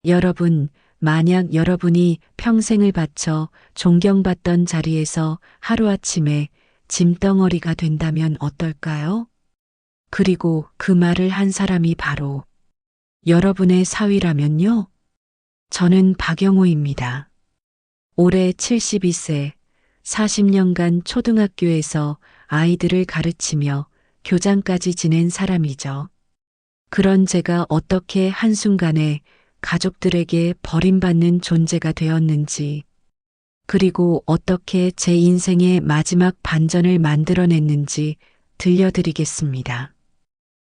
여러분, 만약 여러분이 평생을 바쳐 존경받던 자리에서 하루아침에 짐덩어리가 된다면 어떨까요? 그리고 그 말을 한 사람이 바로 여러분의 사위라면요? 저는 박영호입니다. 올해 72세, 40년간 초등학교에서 아이들을 가르치며 교장까지 지낸 사람이죠. 그런 제가 어떻게 한순간에 가족들에게 버림받는 존재가 되었는지, 그리고 어떻게 제 인생의 마지막 반전을 만들어냈는지 들려드리겠습니다.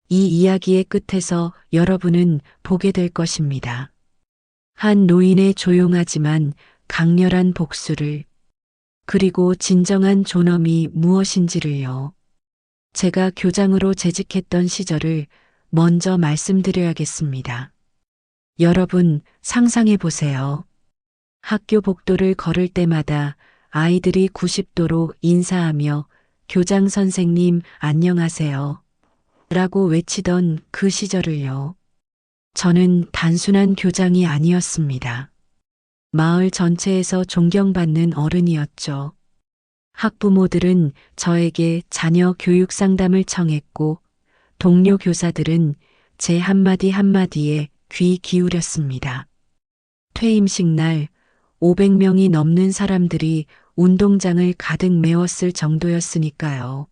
이 이야기의 끝에서 여러분은 보게 될 것입니다. 한 노인의 조용하지만 강렬한 복수를, 그리고 진정한 존엄이 무엇인지를요. 제가 교장으로 재직했던 시절을 먼저 말씀드려야겠습니다. 여러분, 상상해 보세요. 학교 복도를 걸을 때마다 아이들이 90도로 인사하며 교장 선생님 안녕하세요 라고 외치던 그 시절을요. 저는 단순한 교장이 아니었습니다. 마을 전체에서 존경받는 어른이었죠. 학부모들은 저에게 자녀 교육 상담을 청했고, 동료 교사들은 제 한마디 한마디에 귀 기울였습니다. 퇴임식 날 500명이 넘는 사람들이 운동장을 가득 메웠을 정도였으니까요.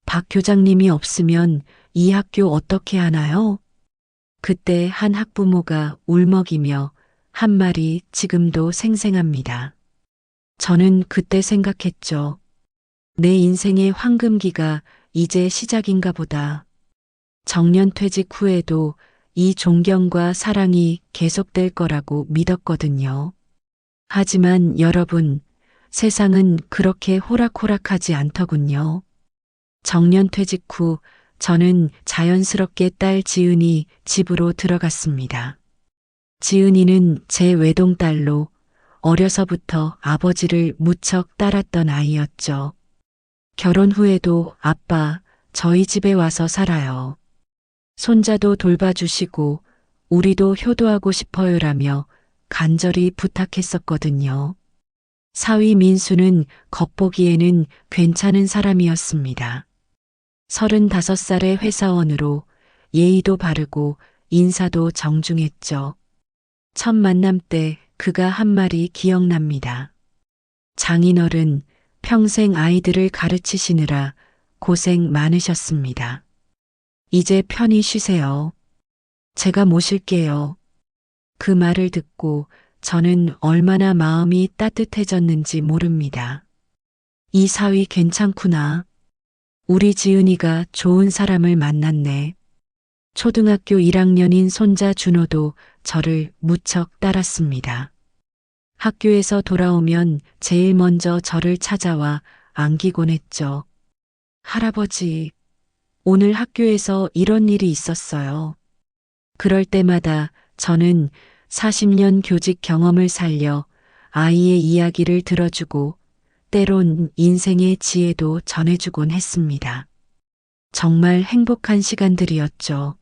박 교장님이 없으면 이 학교 어떻게 하나요? 그때 한 학부모가 울먹이며 한 말이 지금도 생생합니다. 저는 그때 생각했죠. 내 인생의 황금기가 이제 시작인가 보다. 정년퇴직 후에도 이 존경과 사랑이 계속될 거라고 믿었거든요. 하지만 여러분, 세상은 그렇게 호락호락하지 않더군요. 정년퇴직 후 저는 자연스럽게 딸 지은이 집으로 들어갔습니다. 지은이는 제 외동딸로 어려서부터 아버지를 무척 따랐던 아이였죠. 결혼 후에도 아빠, 저희 집에 와서 살아요. 손자도 돌봐주시고 우리도 효도하고 싶어요라며 간절히 부탁했었거든요. 사위 민수는 겉보기에는 괜찮은 사람이었습니다. 35살의 회사원으로 예의도 바르고 인사도 정중했죠. 첫 만남 때 그가 한 말이 기억납니다. 장인어른, 평생 아이들을 가르치시느라 고생 많으셨습니다. 이제 편히 쉬세요. 제가 모실게요. 그 말을 듣고 저는 얼마나 마음이 따뜻해졌는지 모릅니다. 이 사위 괜찮구나. 우리 지은이가 좋은 사람을 만났네. 초등학교 1학년인 손자 준호도 저를 무척 따랐습니다. 학교에서 돌아오면 제일 먼저 저를 찾아와 안기곤 했죠. 할아버지, 오늘 학교에서 이런 일이 있었어요. 그럴 때마다 저는 40년 교직 경험을 살려 아이의 이야기를 들어주고 때론 인생의 지혜도 전해주곤 했습니다. 정말 행복한 시간들이었죠.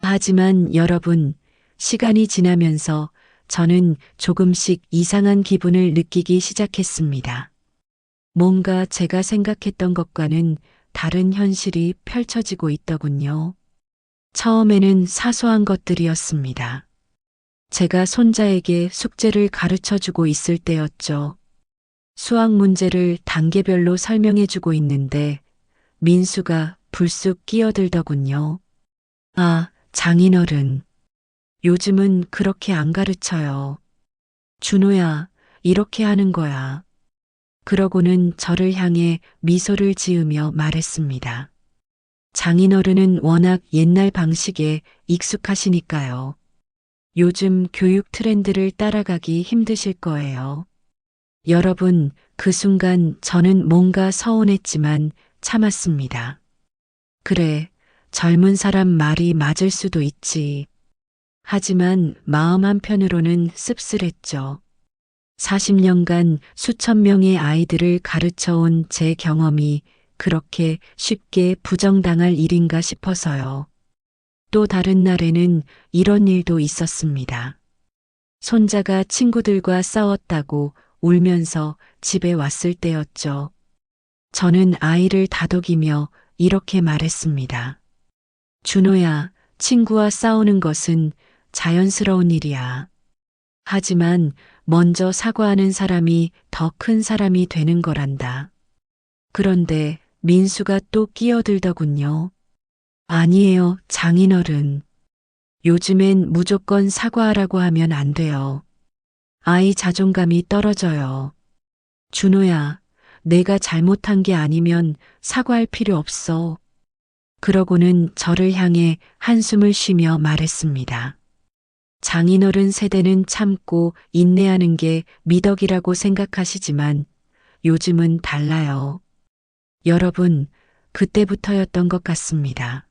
하지만 여러분, 시간이 지나면서 저는 조금씩 이상한 기분을 느끼기 시작했습니다. 뭔가 제가 생각했던 것과는 다른 현실이 펼쳐지고 있더군요. 처음에는 사소한 것들이었습니다. 제가 손자에게 숙제를 가르쳐 주고 있을 때였죠. 수학 문제를 단계별로 설명해 주고 있는데 민수가 불쑥 끼어들더군요. 아, 장인어른. 요즘은 그렇게 안 가르쳐요. 준호야, 이렇게 하는 거야. 그러고는 저를 향해 미소를 지으며 말했습니다. 장인어른은 워낙 옛날 방식에 익숙하시니까요. 요즘 교육 트렌드를 따라가기 힘드실 거예요. 여러분, 그 순간 저는 뭔가 서운했지만 참았습니다. 그래, 젊은 사람 말이 맞을 수도 있지. 하지만 마음 한편으로는 씁쓸했죠. 40년간 수천 명의 아이들을 가르쳐 온 제 경험이 그렇게 쉽게 부정당할 일인가 싶어서요. 또 다른 날에는 이런 일도 있었습니다. 손자가 친구들과 싸웠다고 울면서 집에 왔을 때였죠. 저는 아이를 다독이며 이렇게 말했습니다. 준호야, 친구와 싸우는 것은 자연스러운 일이야. 하지만 먼저 사과하는 사람이 더 큰 사람이 되는 거란다. 그런데 민수가 또 끼어들더군요. 아니에요, 장인어른. 요즘엔 무조건 사과하라고 하면 안 돼요. 아이 자존감이 떨어져요. 준호야, 내가 잘못한 게 아니면 사과할 필요 없어. 그러고는 저를 향해 한숨을 쉬며 말했습니다. 장인어른 세대는 참고 인내하는 게 미덕이라고 생각하시지만 요즘은 달라요. 여러분, 그때부터였던 것 같습니다.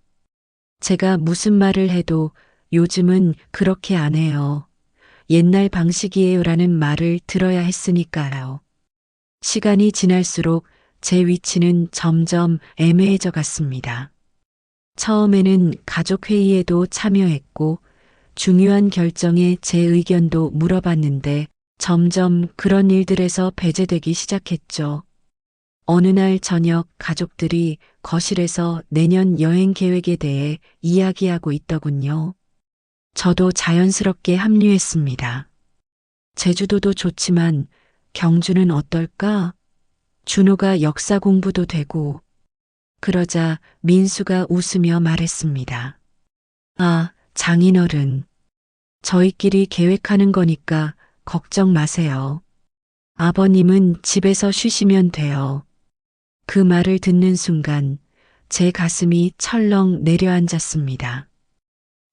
제가 무슨 말을 해도 요즘은 그렇게 안 해요. 옛날 방식이에요라는 말을 들어야 했으니까요. 시간이 지날수록 제 위치는 점점 애매해져 갔습니다. 처음에는 가족회의에도 참여했고 중요한 결정에 제 의견도 물어봤는데 점점 그런 일들에서 배제되기 시작했죠. 어느 날 저녁 가족들이 거실에서 내년 여행 계획에 대해 이야기하고 있더군요. 저도 자연스럽게 합류했습니다. 제주도도 좋지만 경주는 어떨까? 준호가 역사 공부도 되고. 그러자 민수가 웃으며 말했습니다. 아, 장인어른. 저희끼리 계획하는 거니까 걱정 마세요. 아버님은 집에서 쉬시면 돼요. 그 말을 듣는 순간 제 가슴이 철렁 내려앉았습니다.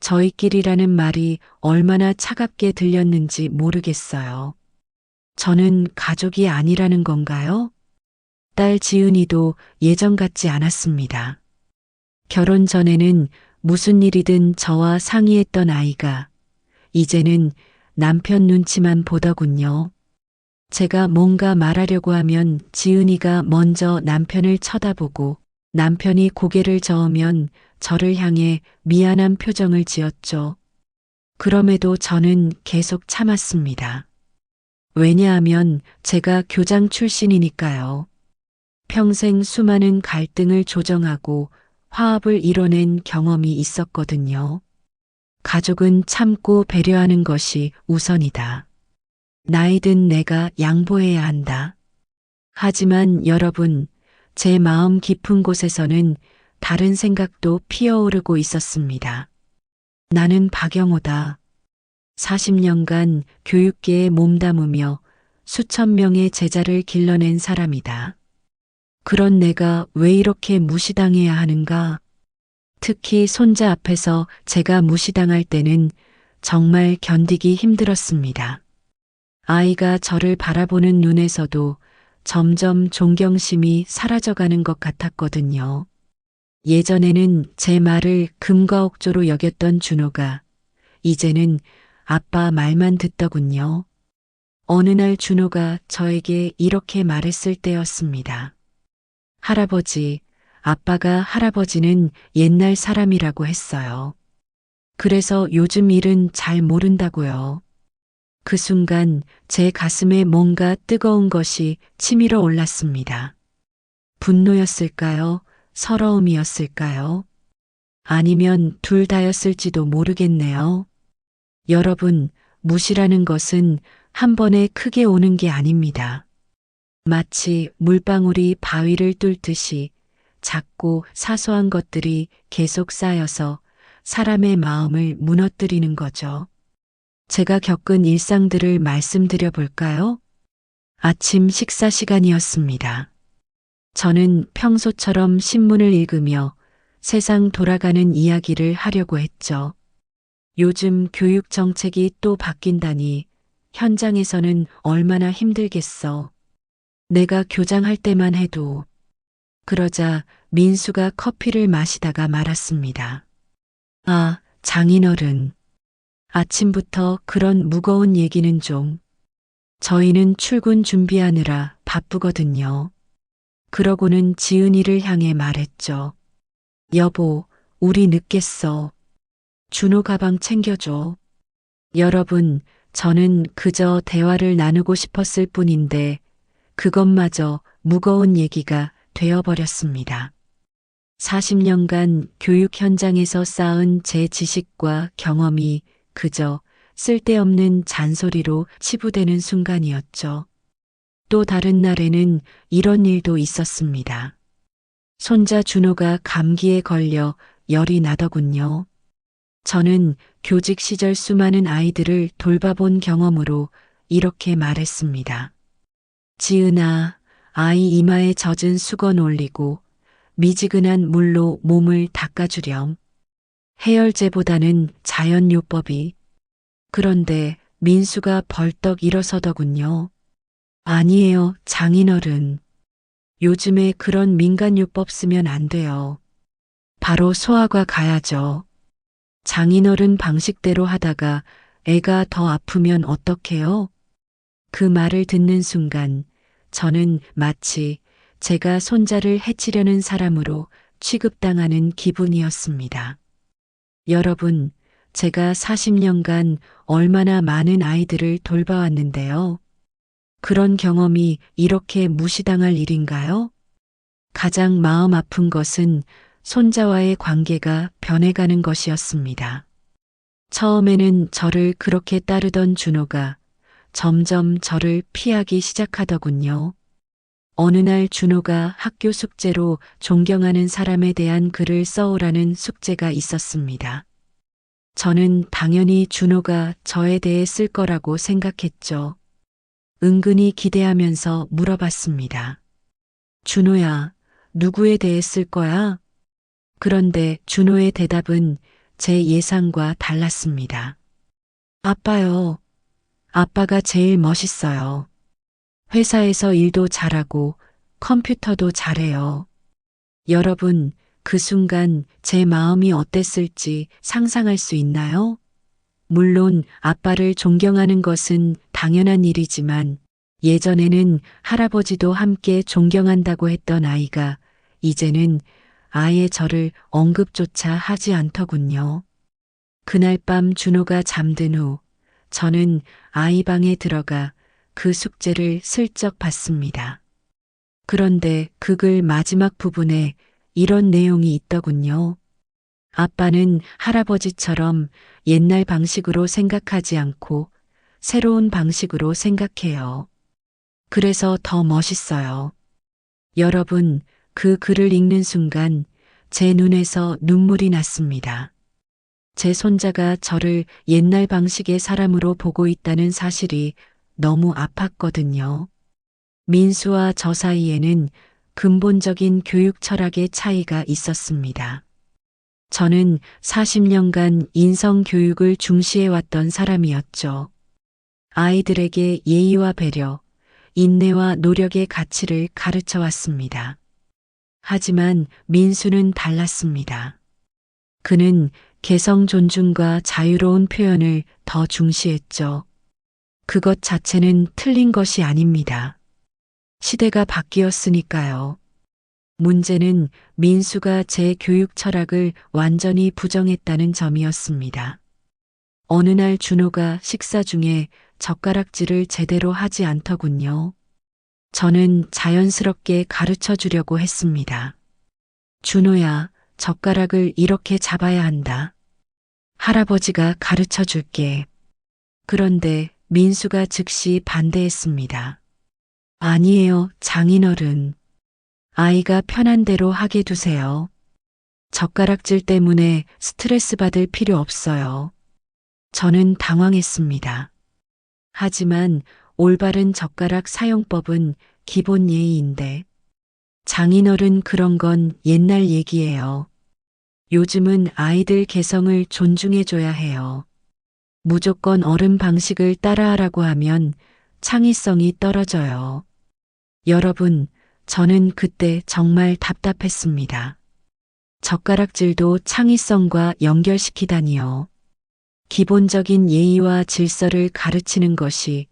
저희끼리라는 말이 얼마나 차갑게 들렸는지 모르겠어요. 저는 가족이 아니라는 건가요? 딸 지은이도 예전 같지 않았습니다. 결혼 전에는 무슨 일이든 저와 상의했던 아이가 이제는 남편 눈치만 보더군요. 제가 뭔가 말하려고 하면 지은이가 먼저 남편을 쳐다보고 남편이 고개를 저으면 저를 향해 미안한 표정을 지었죠. 그럼에도 저는 계속 참았습니다. 왜냐하면 제가 교장 출신이니까요. 평생 수많은 갈등을 조정하고 화합을 이뤄낸 경험이 있었거든요. 가족은 참고 배려하는 것이 우선이다. 나이든 내가 양보해야 한다. 하지만 여러분, 제 마음 깊은 곳에서는 다른 생각도 피어오르고 있었습니다. 나는 박영호다. 40년간 교육계에 몸담으며 수천 명의 제자를 길러낸 사람이다. 그런 내가 왜 이렇게 무시당해야 하는가? 특히 손자 앞에서 제가 무시당할 때는 정말 견디기 힘들었습니다. 아이가 저를 바라보는 눈에서도 점점 존경심이 사라져가는 것 같았거든요. 예전에는 제 말을 금과 옥조로 여겼던 준호가 이제는 아빠 말만 듣더군요. 어느 날 준호가 저에게 이렇게 말했을 때였습니다. 할아버지, 아빠가 할아버지는 옛날 사람이라고 했어요. 그래서 요즘 일은 잘 모른다고요. 그 순간 제 가슴에 뭔가 뜨거운 것이 치밀어 올랐습니다. 분노였을까요? 서러움이었을까요? 아니면 둘 다였을지도 모르겠네요. 여러분, 무시라는 것은 한 번에 크게 오는 게 아닙니다. 마치 물방울이 바위를 뚫듯이 작고 사소한 것들이 계속 쌓여서 사람의 마음을 무너뜨리는 거죠. 제가 겪은 일상들을 말씀드려 볼까요? 아침 식사 시간이었습니다. 저는 평소처럼 신문을 읽으며 세상 돌아가는 이야기를 하려고 했죠. 요즘 교육 정책이 또 바뀐다니 현장에서는 얼마나 힘들겠어. 내가 교장할 때만 해도. 그러자 민수가 커피를 마시다가 말았습니다. 아, 장인어른. 아침부터 그런 무거운 얘기는 좀. 저희는 출근 준비하느라 바쁘거든요. 그러고는 지은이를 향해 말했죠. 여보, 우리 늦겠어. 준호 가방 챙겨줘. 여러분, 저는 그저 대화를 나누고 싶었을 뿐인데 그것마저 무거운 얘기가 되어버렸습니다. 40년간 교육 현장에서 쌓은 제 지식과 경험이 그저 쓸데없는 잔소리로 치부되는 순간이었죠. 또 다른 날에는 이런 일도 있었습니다. 손자 준호가 감기에 걸려 열이 나더군요. 저는 교직 시절 수많은 아이들을 돌봐본 경험으로 이렇게 말했습니다. 지은아, 아이 이마에 젖은 수건 올리고 미지근한 물로 몸을 닦아주렴. 해열제보다는 자연요법이. 그런데 민수가 벌떡 일어서더군요. 아니에요, 장인어른. 요즘에 그런 민간요법 쓰면 안 돼요. 바로 소아과 가야죠. 장인어른 방식대로 하다가 애가 더 아프면 어떡해요? 그 말을 듣는 순간 저는 마치 제가 손자를 해치려는 사람으로 취급당하는 기분이었습니다. 여러분, 제가 40년간 얼마나 많은 아이들을 돌봐왔는데요. 그런 경험이 이렇게 무시당할 일인가요? 가장 마음 아픈 것은 손자와의 관계가 변해가는 것이었습니다. 처음에는 저를 그렇게 따르던 준호가 점점 저를 피하기 시작하더군요. 어느 날 준호가 학교 숙제로 존경하는 사람에 대한 글을 써오라는 숙제가 있었습니다. 저는 당연히 준호가 저에 대해 쓸 거라고 생각했죠. 은근히 기대하면서 물어봤습니다. 준호야, 누구에 대해 쓸 거야? 그런데 준호의 대답은 제 예상과 달랐습니다. 아빠요. 아빠가 제일 멋있어요. 회사에서 일도 잘하고 컴퓨터도 잘해요. 여러분, 그 순간 제 마음이 어땠을지 상상할 수 있나요? 물론 아빠를 존경하는 것은 당연한 일이지만 예전에는 할아버지도 함께 존경한다고 했던 아이가 이제는 아예 저를 언급조차 하지 않더군요. 그날 밤 준호가 잠든 후 저는 아이 방에 들어가 그 숙제를 슬쩍 봤습니다. 그런데 그 글 마지막 부분에 이런 내용이 있더군요. 아빠는 할아버지처럼 옛날 방식으로 생각하지 않고 새로운 방식으로 생각해요. 그래서 더 멋있어요. 여러분, 그 글을 읽는 순간 제 눈에서 눈물이 났습니다. 제 손자가 저를 옛날 방식의 사람으로 보고 있다는 사실이 너무 아팠거든요. 민수와 저 사이에는 근본적인 교육 철학의 차이가 있었습니다. 저는 40년간 인성 교육을 중시해왔던 사람이었죠. 아이들에게 예의와 배려, 인내와 노력의 가치를 가르쳐 왔습니다. 하지만 민수는 달랐습니다. 그는 개성 존중과 자유로운 표현을 더 중시했죠. 그것 자체는 틀린 것이 아닙니다. 시대가 바뀌었으니까요. 문제는 민수가 제 교육 철학을 완전히 부정했다는 점이었습니다. 어느 날 준호가 식사 중에 젓가락질을 제대로 하지 않더군요. 저는 자연스럽게 가르쳐 주려고 했습니다. 준호야, 젓가락을 이렇게 잡아야 한다. 할아버지가 가르쳐 줄게. 그런데 민수가 즉시 반대했습니다. 아니에요, 장인어른. 아이가 편한 대로 하게 두세요. 젓가락질 때문에 스트레스 받을 필요 없어요. 저는 당황했습니다. 하지만 올바른 젓가락 사용법은 기본 예의인데 장인어른 그런 건 옛날 얘기예요. 요즘은 아이들 개성을 존중해줘야 해요. 무조건 어른 방식을 따라하라고 하면 창의성이 떨어져요. 여러분, 저는 그때 정말 답답했습니다. 젓가락질도 창의성과 연결시키다니요. 기본적인 예의와 질서를 가르치는 것이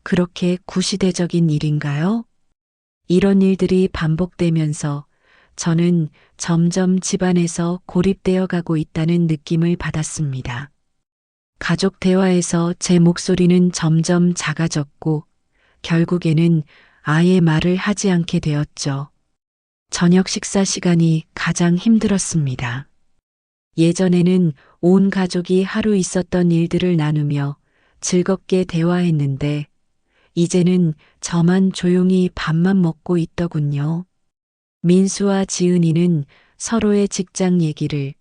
그렇게 구시대적인 일인가요? 이런 일들이 반복되면서 저는 점점 집안에서 고립되어 가고 있다는 느낌을 받았습니다. 가족 대화에서 제 목소리는 점점 작아졌고 결국에는 아예 말을 하지 않게 되었죠. 저녁 식사 시간이 가장 힘들었습니다. 예전에는 온 가족이 하루 있었던 일들을 나누며 즐겁게 대화했는데 이제는 저만 조용히 밥만 먹고 있더군요. 민수와 지은이는 서로의 직장 얘기를,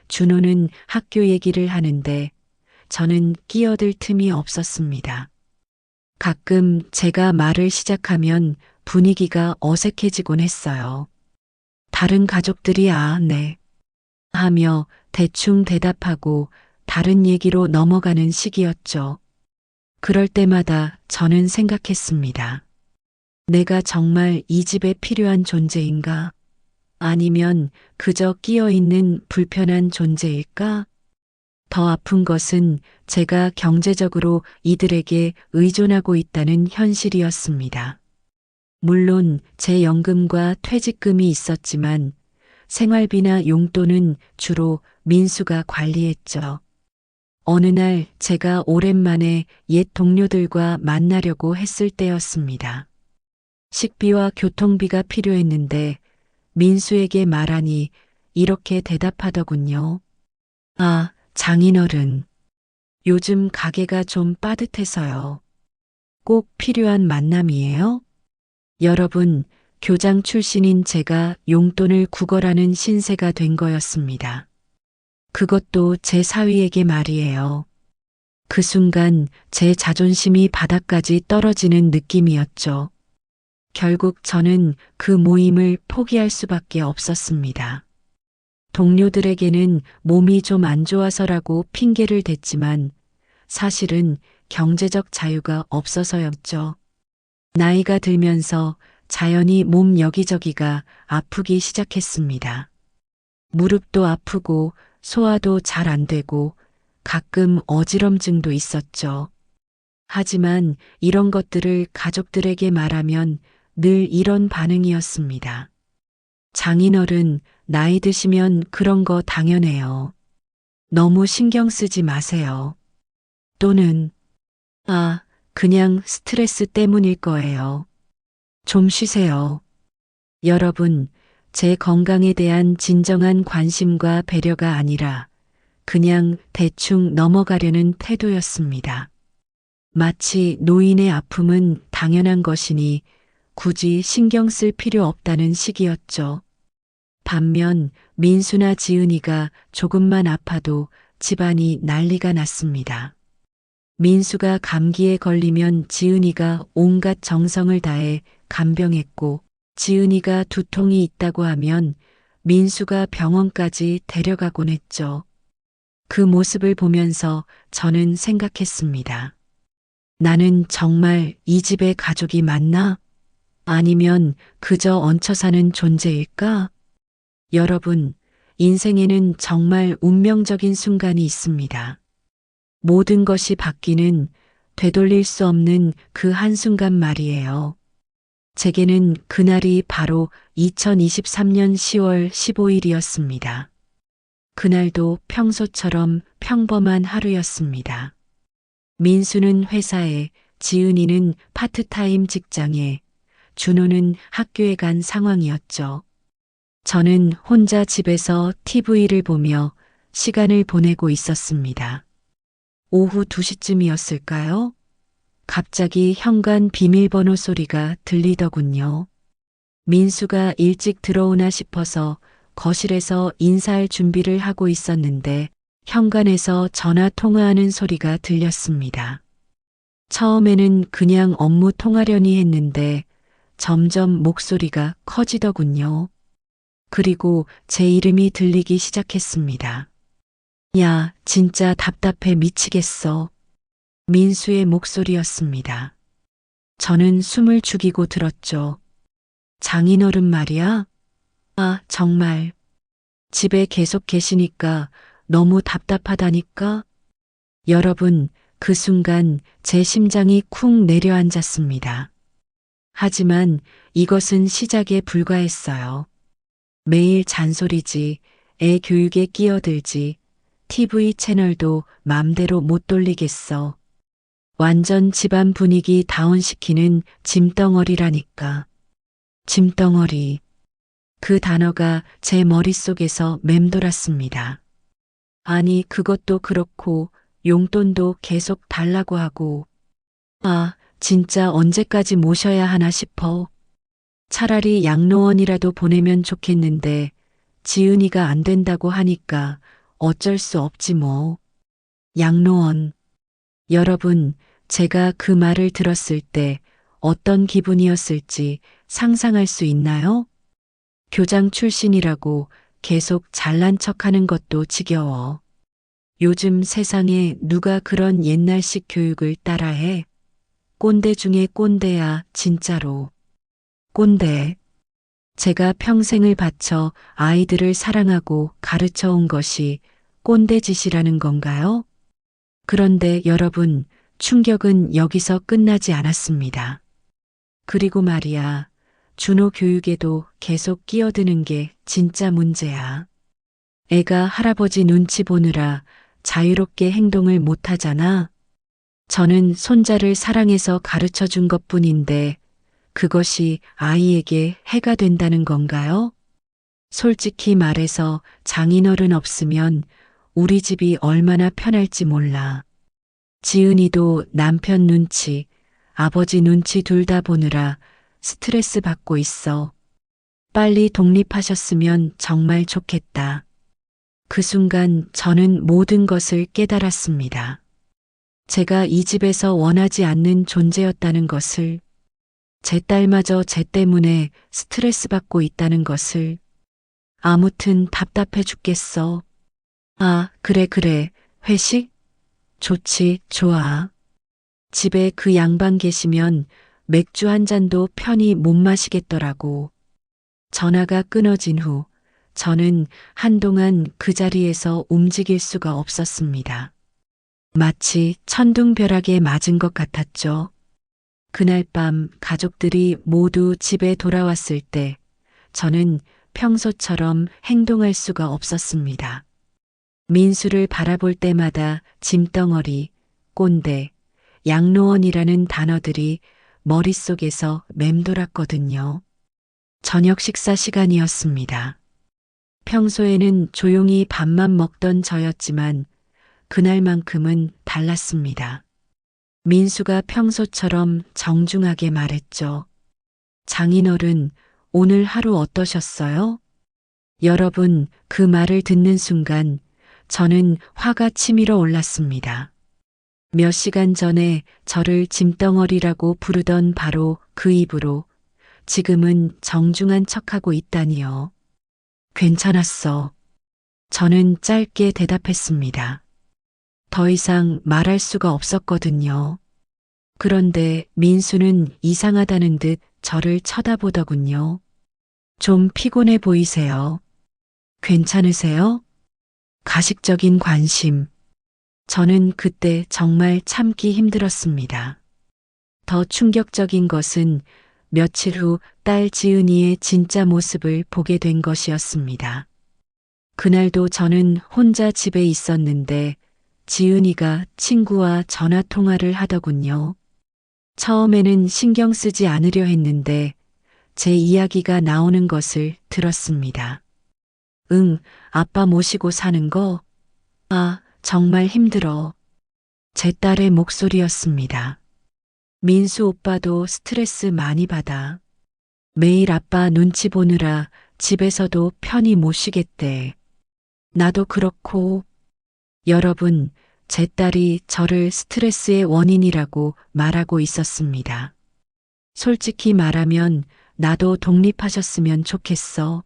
준호는 학교 얘기를 하는데 저는 끼어들 틈이 없었습니다. 가끔 제가 말을 시작하면 분위기가 어색해지곤 했어요. 다른 가족들이 네 하며 대충 대답하고 다른 얘기로 넘어가는 시기였죠. 그럴 때마다 저는 생각했습니다. 내가 정말 이 집에 필요한 존재인가? 아니면 그저 끼어 있는 불편한 존재일까? 더 아픈 것은 제가 경제적으로 이들에게 의존하고 있다는 현실이었습니다. 물론 제 연금과 퇴직금이 있었지만 생활비나 용돈은 주로 민수가 관리했죠. 어느 날 제가 오랜만에 옛 동료들과 만나려고 했을 때였습니다. 식비와 교통비가 필요했는데 민수에게 말하니 이렇게 대답하더군요. 장인어른. 요즘 가게가 좀 빠듯해서요. 꼭 필요한 만남이에요? 여러분, 교장 출신인 제가 용돈을 구걸하는 신세가 된 거였습니다. 그것도 제 사위에게 말이에요. 그 순간 제 자존심이 바닥까지 떨어지는 느낌이었죠. 결국 저는 그 모임을 포기할 수밖에 없었습니다. 동료들에게는 몸이 좀 안 좋아서라고 핑계를 댔지만 사실은 경제적 자유가 없어서였죠. 나이가 들면서 자연히 몸 여기저기가 아프기 시작했습니다. 무릎도 아프고 소화도 잘 안 되고 가끔 어지럼증도 있었죠. 하지만 이런 것들을 가족들에게 말하면 늘 이런 반응이었습니다. 장인어른, 나이 드시면 그런 거 당연해요. 너무 신경 쓰지 마세요. 또는, 그냥 스트레스 때문일 거예요. 좀 쉬세요. 여러분, 제 건강에 대한 진정한 관심과 배려가 아니라 그냥 대충 넘어가려는 태도였습니다. 마치 노인의 아픔은 당연한 것이니 굳이 신경 쓸 필요 없다는 식이었죠. 반면 민수나 지은이가 조금만 아파도 집안이 난리가 났습니다. 민수가 감기에 걸리면 지은이가 온갖 정성을 다해 간병했고 지은이가 두통이 있다고 하면 민수가 병원까지 데려가곤 했죠. 그 모습을 보면서 저는 생각했습니다. 나는 정말 이 집의 가족이 맞나? 아니면 그저 얹혀 사는 존재일까? 여러분, 인생에는 정말 운명적인 순간이 있습니다. 모든 것이 바뀌는 되돌릴 수 없는 그 한순간 말이에요. 제게는 그날이 바로 2023년 10월 15일이었습니다. 그날도 평소처럼 평범한 하루였습니다. 민수는 회사에, 지은이는 파트타임 직장에, 준호는 학교에 간 상황이었죠. 저는 혼자 집에서 TV를 보며 시간을 보내고 있었습니다. 오후 2시쯤이었을까요? 갑자기 현관 비밀번호 소리가 들리더군요. 민수가 일찍 들어오나 싶어서 거실에서 인사할 준비를 하고 있었는데 현관에서 전화 통화하는 소리가 들렸습니다. 처음에는 그냥 업무 통화려니 했는데 점점 목소리가 커지더군요. 그리고 제 이름이 들리기 시작했습니다. 야, 진짜 답답해 미치겠어. 민수의 목소리였습니다. 저는 숨을 죽이고 들었죠. 장인어른 말이야? 정말. 집에 계속 계시니까 너무 답답하다니까? 여러분, 그 순간 제 심장이 쿵 내려앉았습니다. 하지만 이것은 시작에 불과했어요. 매일 잔소리지, 애 교육에 끼어들지, TV 채널도 맘대로 못 돌리겠어. 완전 집안 분위기 다운시키는 짐덩어리라니까. 짐덩어리. 그 단어가 제 머릿속에서 맴돌았습니다. 아니, 그것도 그렇고 용돈도 계속 달라고 하고. 아, 진짜 언제까지 모셔야 하나 싶어. 차라리 양로원이라도 보내면 좋겠는데 지은이가 안 된다고 하니까 어쩔 수 없지 뭐. 양로원. 여러분, 제가 그 말을 들었을 때 어떤 기분이었을지 상상할 수 있나요? 교장 출신이라고 계속 잘난 척하는 것도 지겨워. 요즘 세상에 누가 그런 옛날식 교육을 따라해? 꼰대 중에 꼰대야, 진짜로. 꼰대. 제가 평생을 바쳐 아이들을 사랑하고 가르쳐 온 것이 꼰대짓이라는 건가요? 그런데 여러분, 충격은 여기서 끝나지 않았습니다. 그리고 말이야, 준호 교육에도 계속 끼어드는 게 진짜 문제야. 애가 할아버지 눈치 보느라 자유롭게 행동을 못 하잖아. 저는 손자를 사랑해서 가르쳐 준 것뿐인데 그것이 아이에게 해가 된다는 건가요? 솔직히 말해서 장인어른 없으면 우리 집이 얼마나 편할지 몰라. 지은이도 남편 눈치, 아버지 눈치 둘 다 보느라 스트레스 받고 있어. 빨리 독립하셨으면 정말 좋겠다. 그 순간 저는 모든 것을 깨달았습니다. 제가 이 집에서 원하지 않는 존재였다는 것을, 제 딸마저 제 때문에 스트레스 받고 있다는 것을. 아무튼 답답해 죽겠어. 아, 그래. 회식? 좋지, 좋아. 집에 그 양반 계시면 맥주 한 잔도 편히 못 마시겠더라고. 전화가 끊어진 후 저는 한동안 그 자리에서 움직일 수가 없었습니다. 마치 천둥벼락에 맞은 것 같았죠. 그날 밤 가족들이 모두 집에 돌아왔을 때 저는 평소처럼 행동할 수가 없었습니다. 민수를 바라볼 때마다 짐덩어리, 꼰대, 양로원이라는 단어들이 머릿속에서 맴돌았거든요. 저녁 식사 시간이었습니다. 평소에는 조용히 밥만 먹던 저였지만 그날만큼은 달랐습니다. 민수가 평소처럼 정중하게 말했죠. 장인어른, 오늘 하루 어떠셨어요? 여러분, 그 말을 듣는 순간 저는 화가 치밀어 올랐습니다. 몇 시간 전에 저를 짐덩어리라고 부르던 바로 그 입으로 지금은 정중한 척하고 있다니요. 괜찮았어. 저는 짧게 대답했습니다. 더 이상 말할 수가 없었거든요. 그런데 민수는 이상하다는 듯 저를 쳐다보더군요. 좀 피곤해 보이세요. 괜찮으세요? 가식적인 관심. 저는 그때 정말 참기 힘들었습니다. 더 충격적인 것은 며칠 후 딸 지은이의 진짜 모습을 보게 된 것이었습니다. 그날도 저는 혼자 집에 있었는데 지은이가 친구와 전화 통화를 하더군요. 처음에는 신경 쓰지 않으려 했는데 제 이야기가 나오는 것을 들었습니다. 응, 아빠 모시고 사는 거? 아, 정말 힘들어. 제 딸의 목소리였습니다. 민수 오빠도 스트레스 많이 받아. 매일 아빠 눈치 보느라 집에서도 편히 못 쉬겠대. 나도 그렇고. 여러분, 제 딸이 저를 스트레스의 원인이라고 말하고 있었습니다. 솔직히 말하면 나도 독립하셨으면 좋겠어.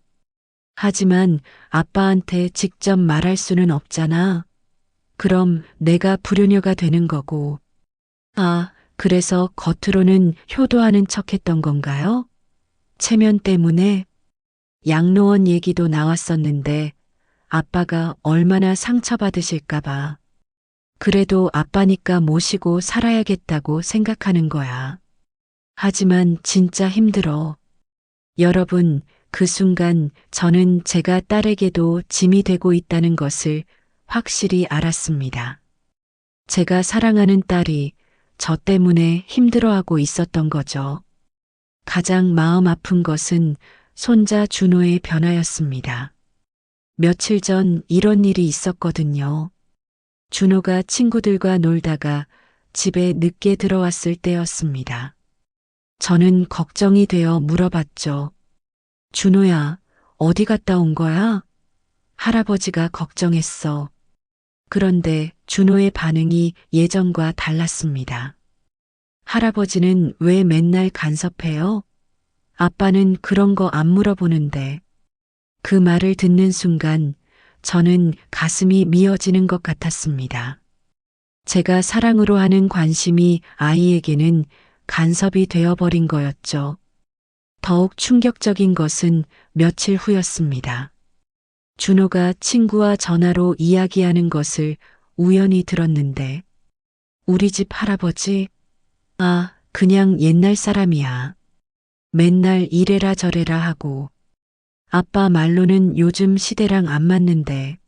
하지만 아빠한테 직접 말할 수는 없잖아. 그럼 내가 불효녀가 되는 거고. 아, 그래서 겉으로는 효도하는 척 했던 건가요? 체면 때문에? 양로원 얘기도 나왔었는데 아빠가 얼마나 상처받으실까봐. 그래도 아빠니까 모시고 살아야겠다고 생각하는 거야. 하지만 진짜 힘들어. 여러분, 그 순간 저는 제가 딸에게도 짐이 되고 있다는 것을 확실히 알았습니다. 제가 사랑하는 딸이 저 때문에 힘들어하고 있었던 거죠. 가장 마음 아픈 것은 손자 준호의 변화였습니다. 며칠 전 이런 일이 있었거든요. 준호가 친구들과 놀다가 집에 늦게 들어왔을 때였습니다. 저는 걱정이 되어 물어봤죠. 준호야, 어디 갔다 온 거야? 할아버지가 걱정했어. 그런데 준호의 반응이 예전과 달랐습니다. 할아버지는 왜 맨날 간섭해요? 아빠는 그런 거 안 물어보는데. 그 말을 듣는 순간 저는 가슴이 미어지는 것 같았습니다. 제가 사랑으로 하는 관심이 아이에게는 간섭이 되어버린 거였죠. 더욱 충격적인 것은 며칠 후였습니다. 준호가 친구와 전화로 이야기하는 것을 우연히 들었는데, 우리 집 할아버지? 아, 그냥 옛날 사람이야. 맨날 이래라 저래라 하고, 아빠 말로는 요즘 시대랑 안 맞는데,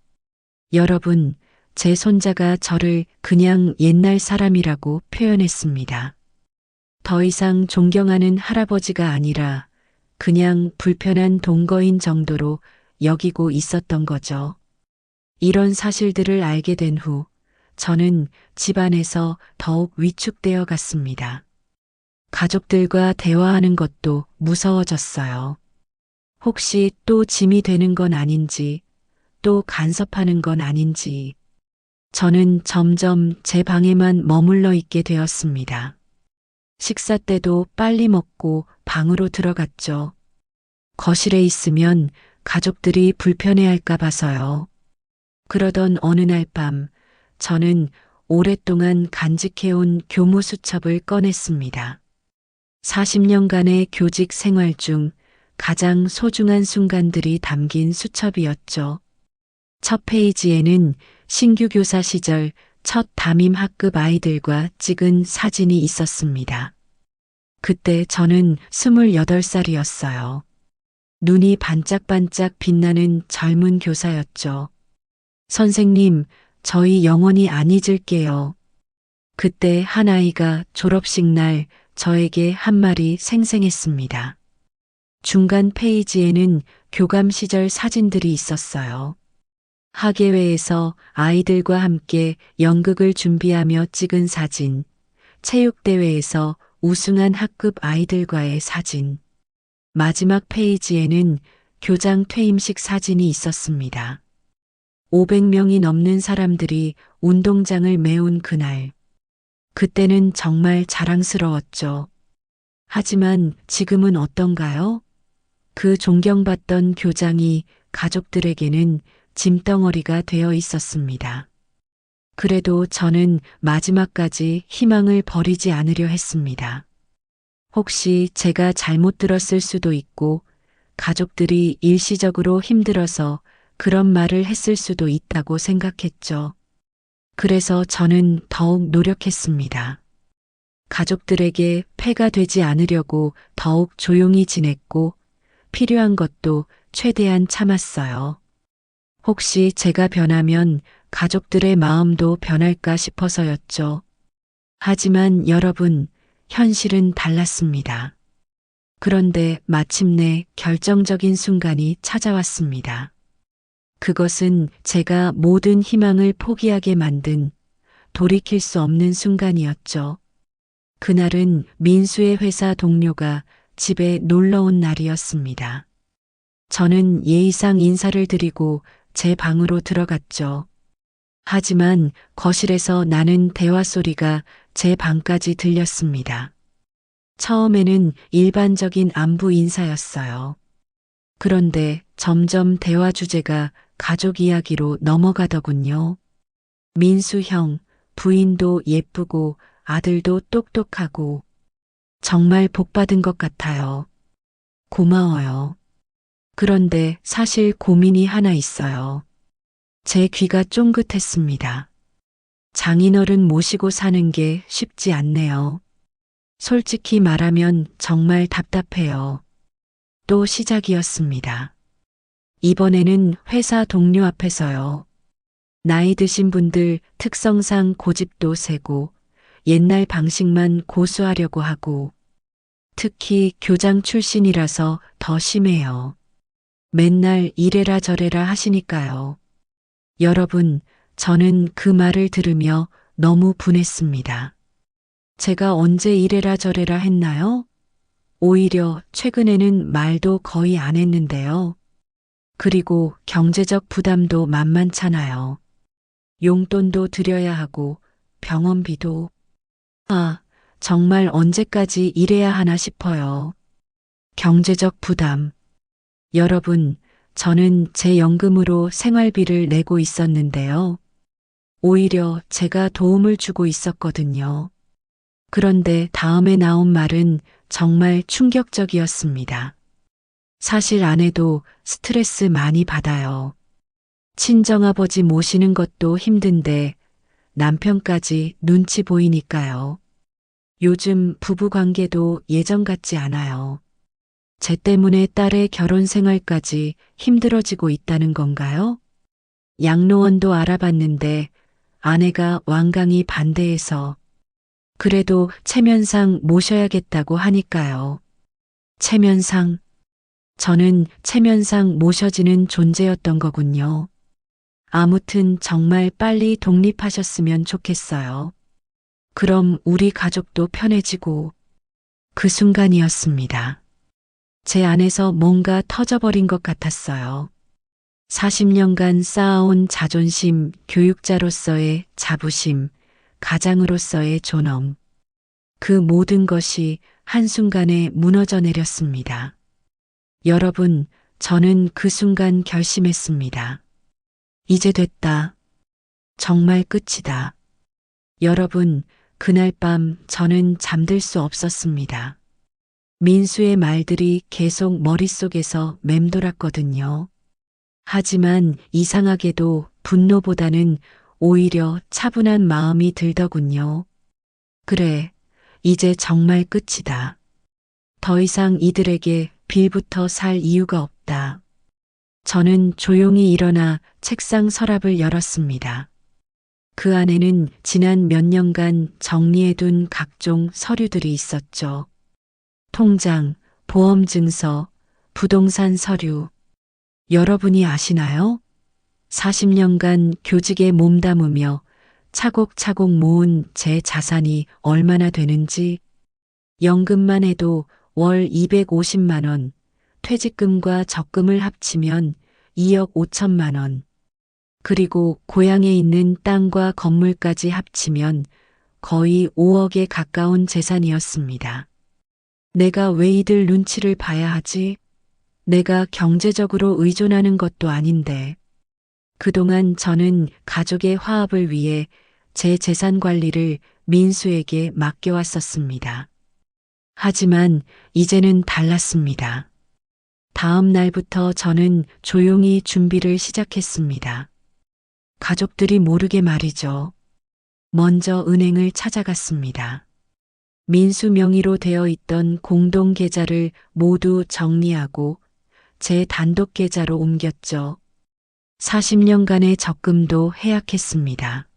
여러분, 제 손자가 저를 그냥 옛날 사람이라고 표현했습니다. 더 이상 존경하는 할아버지가 아니라 그냥 불편한 동거인 정도로 여기고 있었던 거죠. 이런 사실들을 알게 된 후 저는 집안에서 더욱 위축되어 갔습니다. 가족들과 대화하는 것도 무서워졌어요. 혹시 또 짐이 되는 건 아닌지, 또 간섭하는 건 아닌지, 저는 점점 제 방에만 머물러 있게 되었습니다. 식사 때도 빨리 먹고 방으로 들어갔죠. 거실에 있으면 가족들이 불편해할까 봐서요. 그러던 어느 날 밤, 저는 오랫동안 간직해온 교무수첩을 꺼냈습니다. 40년간의 교직 생활 중 가장 소중한 순간들이 담긴 수첩이었죠. 첫 페이지에는 신규 교사 시절 첫 담임 학급 아이들과 찍은 사진이 있었습니다. 그때 저는 28살이었어요. 눈이 반짝반짝 빛나는 젊은 교사였죠. 선생님, 저희 영원히 안 잊을게요. 그때 한 아이가 졸업식 날 저에게 한 말이 생생했습니다. 중간 페이지에는 교감 시절 사진들이 있었어요. 학예회에서 아이들과 함께 연극을 준비하며 찍은 사진, 체육대회에서 우승한 학급 아이들과의 사진, 마지막 페이지에는 교장 퇴임식 사진이 있었습니다. 500명이 넘는 사람들이 운동장을 메운 그날. 그때는 정말 자랑스러웠죠. 하지만 지금은 어떤가요? 그 존경받던 교장이 가족들에게는 짐덩어리가 되어 있었습니다. 그래도 저는 마지막까지 희망을 버리지 않으려 했습니다. 혹시 제가 잘못 들었을 수도 있고 가족들이 일시적으로 힘들어서 그런 말을 했을 수도 있다고 생각했죠. 그래서 저는 더욱 노력했습니다. 가족들에게 폐가 되지 않으려고 더욱 조용히 지냈고 필요한 것도 최대한 참았어요. 혹시 제가 변하면 가족들의 마음도 변할까 싶어서였죠. 하지만 여러분, 현실은 달랐습니다. 그런데 마침내 결정적인 순간이 찾아왔습니다. 그것은 제가 모든 희망을 포기하게 만든 돌이킬 수 없는 순간이었죠. 그날은 민수의 회사 동료가 집에 놀러 온 날이었습니다. 저는 예의상 인사를 드리고 제 방으로 들어갔죠. 하지만 거실에서 나는 대화 소리가 제 방까지 들렸습니다. 처음에는 일반적인 안부 인사였어요. 그런데 점점 대화 주제가 가족 이야기로 넘어가더군요. 민수 형, 부인도 예쁘고 아들도 똑똑하고 정말 복 받은 것 같아요. 고마워요. 그런데 사실 고민이 하나 있어요. 제 귀가 쫑긋했습니다. 장인어른 모시고 사는 게 쉽지 않네요. 솔직히 말하면 정말 답답해요. 또 시작이었습니다. 이번에는 회사 동료 앞에서요. 나이 드신 분들 특성상 고집도 세고 옛날 방식만 고수하려고 하고 특히 교장 출신이라서 더 심해요. 맨날 이래라 저래라 하시니까요. 여러분, 저는 그 말을 들으며 너무 분했습니다. 제가 언제 이래라 저래라 했나요? 오히려 최근에는 말도 거의 안 했는데요. 그리고 경제적 부담도 만만찮아요. 용돈도 드려야 하고 병원비도. 아, 정말 언제까지 이래야 하나 싶어요. 경제적 부담. 여러분, 저는 제 연금으로 생활비를 내고 있었는데요. 오히려 제가 도움을 주고 있었거든요. 그런데 다음에 나온 말은 정말 충격적이었습니다. 사실 아내도 스트레스 많이 받아요. 친정아버지 모시는 것도 힘든데 남편까지 눈치 보이니까요. 요즘 부부 관계도 예전 같지 않아요. 제 때문에 딸의 결혼 생활까지 힘들어지고 있다는 건가요? 양로원도 알아봤는데 아내가 완강히 반대해서 그래도 체면상 모셔야겠다고 하니까요. 체면상. 저는 체면상 모셔지는 존재였던 거군요. 아무튼 정말 빨리 독립하셨으면 좋겠어요. 그럼 우리 가족도 편해지고. 그 순간이었습니다. 제 안에서 뭔가 터져버린 것 같았어요. 40년간 쌓아온 자존심, 교육자로서의 자부심, 가장으로서의 존엄. 그 모든 것이 한순간에 무너져 내렸습니다. 여러분, 저는 그 순간 결심했습니다. 이제 됐다. 정말 끝이다. 여러분, 그날 밤 저는 잠들 수 없었습니다. 민수의 말들이 계속 머릿속에서 맴돌았거든요. 하지만 이상하게도 분노보다는 오히려 차분한 마음이 들더군요. 그래, 이제 정말 끝이다. 더 이상 이들에게 빌부터 살 이유가 없다. 저는 조용히 일어나 책상 서랍을 열었습니다. 그 안에는 지난 몇 년간 정리해둔 각종 서류들이 있었죠. 통장, 보험증서, 부동산 서류. 여러분이 아시나요? 40년간 교직에 몸담으며 차곡차곡 모은 제 자산이 얼마나 되는지, 연금만 해도 월 250만 원, 퇴직금과 적금을 합치면 2억 5천만 원, 그리고 고향에 있는 땅과 건물까지 합치면 거의 5억에 가까운 재산이었습니다. 내가 왜 이들 눈치를 봐야 하지? 내가 경제적으로 의존하는 것도 아닌데. 그동안 저는 가족의 화합을 위해 제 재산 관리를 민수에게 맡겨왔었습니다. 하지만 이제는 달랐습니다. 다음 날부터 저는 조용히 준비를 시작했습니다. 가족들이 모르게 말이죠. 먼저 은행을 찾아갔습니다. 민수 명의로 되어 있던 공동 계좌를 모두 정리하고 제 단독 계좌로 옮겼죠. 40년간의 적금도 해약했습니다.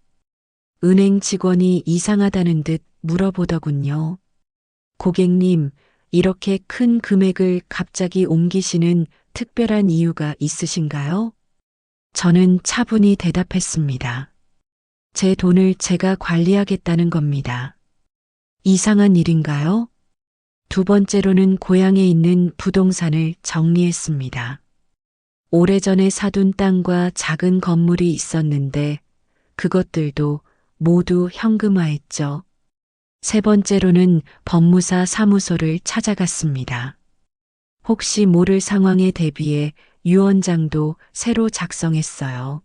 은행 직원이 이상하다는 듯 물어보더군요. 고객님, 이렇게 큰 금액을 갑자기 옮기시는 특별한 이유가 있으신가요? 저는 차분히 대답했습니다. 제 돈을 제가 관리하겠다는 겁니다. 이상한 일인가요? 두 번째로는 고향에 있는 부동산을 정리했습니다. 오래전에 사둔 땅과 작은 건물이 있었는데 그것들도 모두 현금화했죠. 세 번째로는 법무사 사무소를 찾아갔습니다. 혹시 모를 상황에 대비해 유언장도 새로 작성했어요.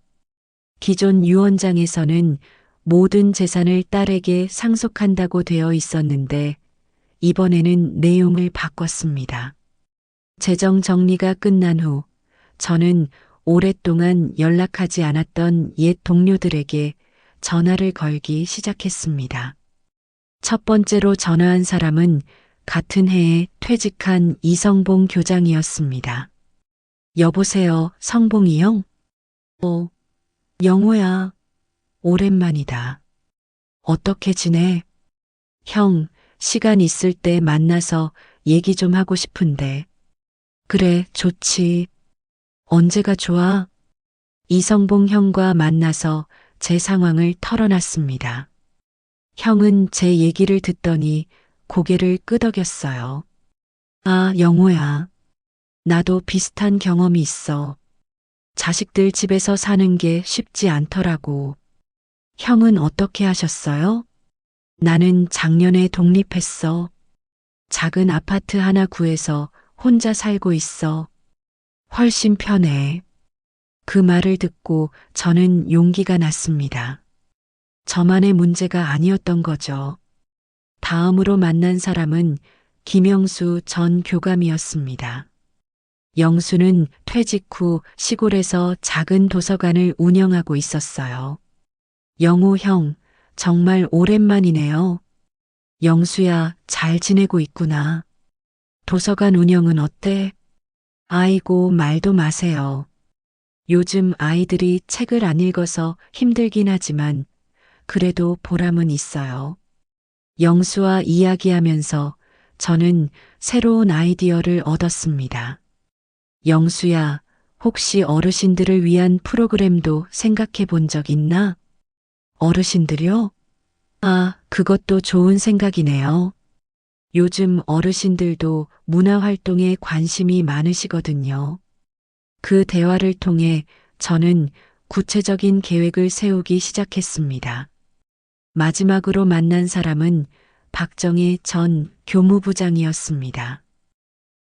기존 유언장에서는 모든 재산을 딸에게 상속한다고 되어 있었는데 이번에는 내용을 바꿨습니다. 재정 정리가 끝난 후 저는 오랫동안 연락하지 않았던 옛 동료들에게 전화를 걸기 시작했습니다. 첫 번째로 전화한 사람은 같은 해에 퇴직한 이성봉 교장이었습니다. 여보세요, 성봉이 형? 영호야, 오랜만이다. 어떻게 지내? 형, 시간 있을 때 만나서 얘기 좀 하고 싶은데. 그래, 좋지. 언제가 좋아? 이성봉 형과 만나서 제 상황을 털어놨습니다. 형은 제 얘기를 듣더니 고개를 끄덕였어요. 아, 영호야. 나도 비슷한 경험이 있어. 자식들 집에서 사는 게 쉽지 않더라고. 형은 어떻게 하셨어요? 나는 작년에 독립했어. 작은 아파트 하나 구해서 혼자 살고 있어. 훨씬 편해. 그 말을 듣고 저는 용기가 났습니다. 저만의 문제가 아니었던 거죠. 다음으로 만난 사람은 김영수 전 교감이었습니다. 영수는 퇴직 후 시골에서 작은 도서관을 운영하고 있었어요. 영우 형, 정말 오랜만이네요. 영수야, 잘 지내고 있구나. 도서관 운영은 어때? 아이고, 말도 마세요. 요즘 아이들이 책을 안 읽어서 힘들긴 하지만 그래도 보람은 있어요. 영수와 이야기하면서 저는 새로운 아이디어를 얻었습니다. 영수야, 혹시 어르신들을 위한 프로그램도 생각해 본 적 있나? 어르신들요? 아, 그것도 좋은 생각이네요. 요즘 어르신들도 문화활동에 관심이 많으시거든요. 그 대화를 통해 저는 구체적인 계획을 세우기 시작했습니다. 마지막으로 만난 사람은 박정희 전 교무부장이었습니다.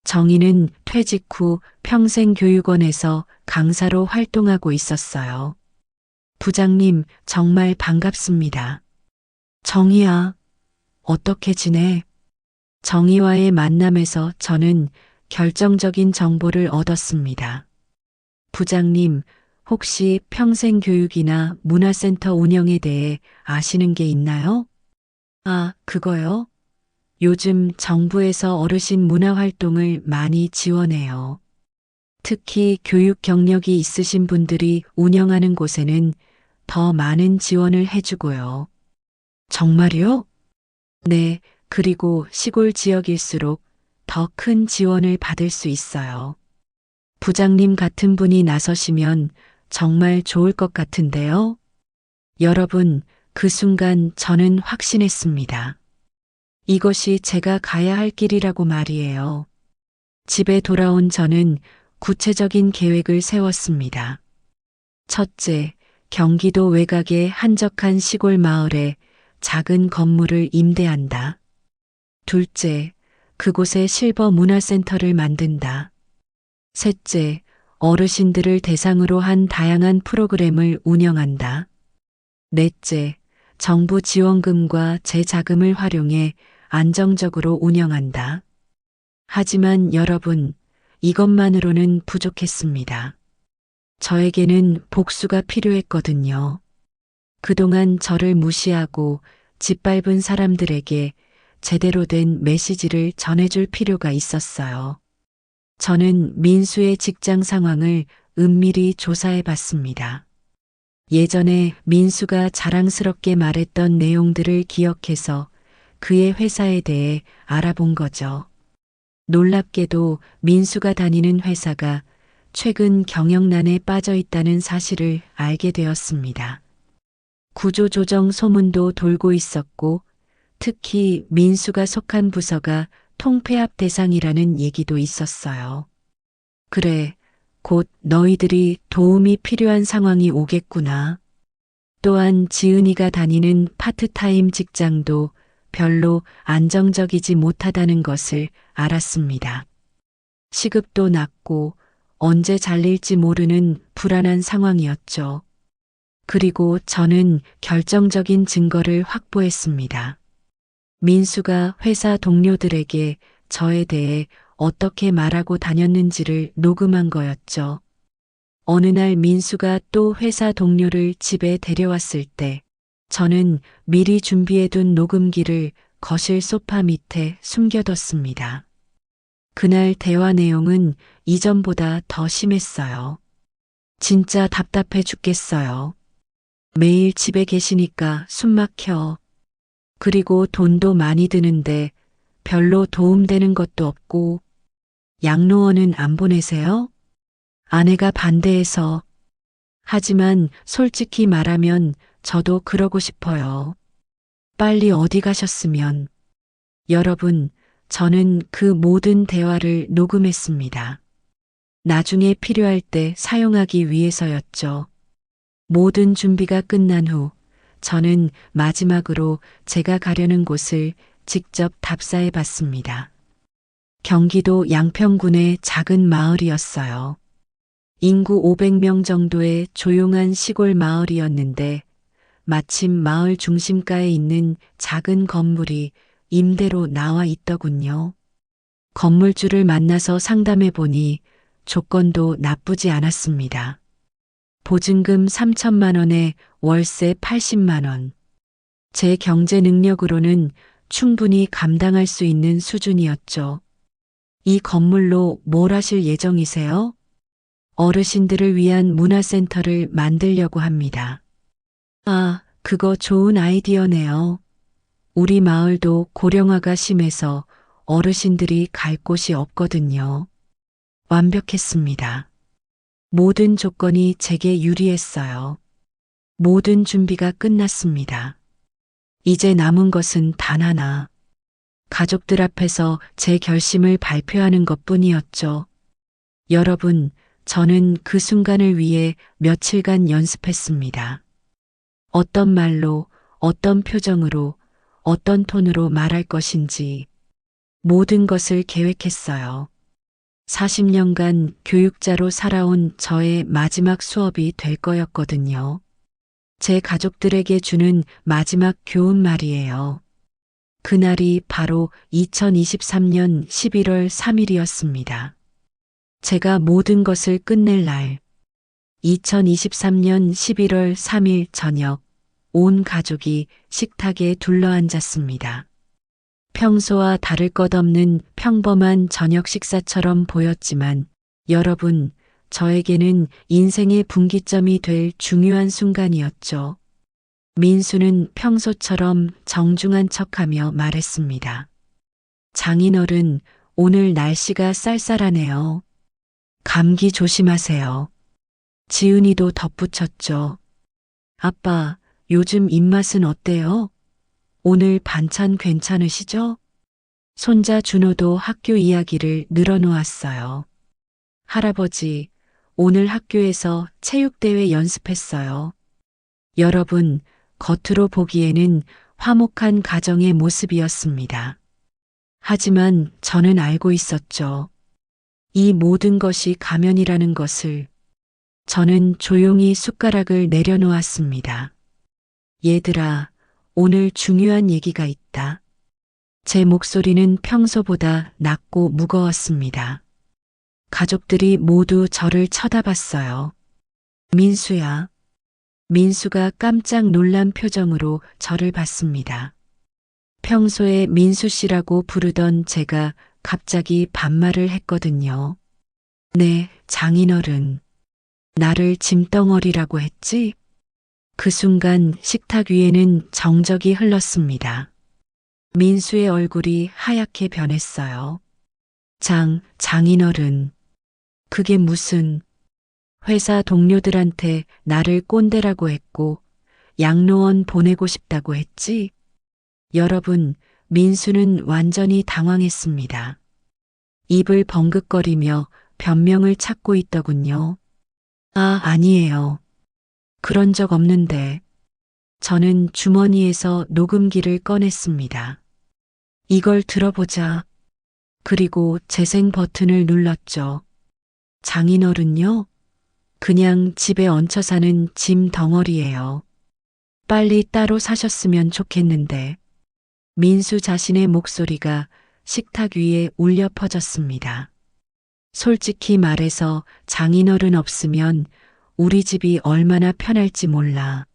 정희는 퇴직 후 평생교육원에서 강사로 활동하고 있었어요. 부장님, 정말 반갑습니다. 정희야, 어떻게 지내? 정희와의 만남에서 저는 결정적인 정보를 얻었습니다. 부장님, 혹시 평생교육이나 문화센터 운영에 대해 아시는 게 있나요? 아, 그거요? 요즘 정부에서 어르신 문화활동을 많이 지원해요. 특히 교육 경력이 있으신 분들이 운영하는 곳에는 더 많은 지원을 해주고요. 정말요? 네, 그리고 시골 지역일수록 더 큰 지원을 받을 수 있어요. 부장님 같은 분이 나서시면 정말 좋을 것 같은데요. 여러분, 그 순간 저는 확신했습니다. 이것이 제가 가야 할 길이라고 말이에요. 집에 돌아온 저는 구체적인 계획을 세웠습니다. 첫째, 경기도 외곽의 한적한 시골 마을에 작은 건물을 임대한다. 둘째, 그곳에 실버 문화센터를 만든다. 셋째, 어르신들을 대상으로 한 다양한 프로그램을 운영한다. 넷째, 정부 지원금과 재자금을 활용해 안정적으로 운영한다. 하지만 여러분, 이것만으로는 부족했습니다. 저에게는 복수가 필요했거든요. 그동안 저를 무시하고 짓밟은 사람들에게 제대로 된 메시지를 전해줄 필요가 있었어요. 저는 민수의 직장 상황을 은밀히 조사해 봤습니다. 예전에 민수가 자랑스럽게 말했던 내용들을 기억해서 그의 회사에 대해 알아본 거죠. 놀랍게도 민수가 다니는 회사가 최근 경영난에 빠져 있다는 사실을 알게 되었습니다. 구조조정 소문도 돌고 있었고, 특히 민수가 속한 부서가 통폐합 대상이라는 얘기도 있었어요. 그래, 곧 너희들이 도움이 필요한 상황이 오겠구나. 또한 지은이가 다니는 파트타임 직장도 별로 안정적이지 못하다는 것을 알았습니다. 시급도 낮고 언제 잘릴지 모르는 불안한 상황이었죠. 그리고 저는 결정적인 증거를 확보했습니다. 민수가 회사 동료들에게 저에 대해 어떻게 말하고 다녔는지를 녹음한 거였죠. 어느 날 민수가 또 회사 동료를 집에 데려왔을 때 저는 미리 준비해둔 녹음기를 거실 소파 밑에 숨겨뒀습니다. 그날 대화 내용은 이전보다 더 심했어요. 진짜 답답해 죽겠어요. 매일 집에 계시니까 숨 막혀. 그리고 돈도 많이 드는데 별로 도움되는 것도 없고 양로원은 안 보내세요? 아내가 반대해서. 하지만 솔직히 말하면 저도 그러고 싶어요. 빨리 어디 가셨으면. 여러분, 저는 그 모든 대화를 녹음했습니다. 나중에 필요할 때 사용하기 위해서였죠. 모든 준비가 끝난 후 저는 마지막으로 제가 가려는 곳을 직접 답사해 봤습니다. 경기도 양평군의 작은 마을이었어요. 인구 500명 정도의 조용한 시골 마을이었는데 마침 마을 중심가에 있는 작은 건물이 임대로 나와 있더군요. 건물주를 만나서 상담해 보니 조건도 나쁘지 않았습니다. 보증금 3천만 원에 월세 80만 원. 제 경제 능력으로는 충분히 감당할 수 있는 수준이었죠. 이 건물로 뭘 하실 예정이세요? 어르신들을 위한 문화센터를 만들려고 합니다. 아, 그거 좋은 아이디어네요. 우리 마을도 고령화가 심해서 어르신들이 갈 곳이 없거든요. 완벽했습니다. 모든 조건이 제게 유리했어요. 모든 준비가 끝났습니다. 이제 남은 것은 단 하나. 가족들 앞에서 제 결심을 발표하는 것 뿐이었죠. 여러분, 저는 그 순간을 위해 며칠간 연습했습니다. 어떤 말로, 어떤 표정으로, 어떤 톤으로 말할 것인지 모든 것을 계획했어요. 40년간 교육자로 살아온 저의 마지막 수업이 될 거였거든요. 제 가족들에게 주는 마지막 교훈 말이에요. 그날이 바로 2023년 11월 3일이었습니다. 제가 모든 것을 끝낼 날. 2023년 11월 3일 저녁, 온 가족이 식탁에 둘러앉았습니다. 평소와 다를 것 없는 평범한 저녁 식사처럼 보였지만 여러분, 저에게는 인생의 분기점이 될 중요한 순간이었죠. 민수는 평소처럼 정중한 척하며 말했습니다. 장인어른, 오늘 날씨가 쌀쌀하네요. 감기 조심하세요. 지은이도 덧붙였죠. 아빠, 요즘 입맛은 어때요? 오늘 반찬 괜찮으시죠? 손자 준호도 학교 이야기를 늘어놓았어요. 할아버지, 오늘 학교에서 체육대회 연습했어요. 여러분, 겉으로 보기에는 화목한 가정의 모습이었습니다. 하지만 저는 알고 있었죠. 이 모든 것이 가면이라는 것을. 저는 조용히 숟가락을 내려놓았습니다. 얘들아, 오늘 중요한 얘기가 있다. 제 목소리는 평소보다 낮고 무거웠습니다. 가족들이 모두 저를 쳐다봤어요. 민수야. 민수가 깜짝 놀란 표정으로 저를 봤습니다. 평소에 민수 씨라고 부르던 제가 갑자기 반말을 했거든요. 네, 장인어른. 나를 짐덩어리라고 했지? 그 순간 식탁 위에는 정적이 흘렀습니다. 민수의 얼굴이 하얗게 변했어요. 장인어른. 그게 무슨... 회사 동료들한테 나를 꼰대라고 했고 양로원 보내고 싶다고 했지? 여러분, 민수는 완전히 당황했습니다. 입을 벙긋거리며 변명을 찾고 있더군요. 아, 아니에요. 그런 적 없는데. 저는 주머니에서 녹음기를 꺼냈습니다. 이걸 들어보자. 그리고 재생 버튼을 눌렀죠. 장인어른요? 그냥 집에 얹혀 사는 짐 덩어리예요. 빨리 따로 사셨으면 좋겠는데. 민수 자신의 목소리가 식탁 위에 울려 퍼졌습니다. 솔직히 말해서 장인어른 없으면 우리 집이 얼마나 편할지 몰라.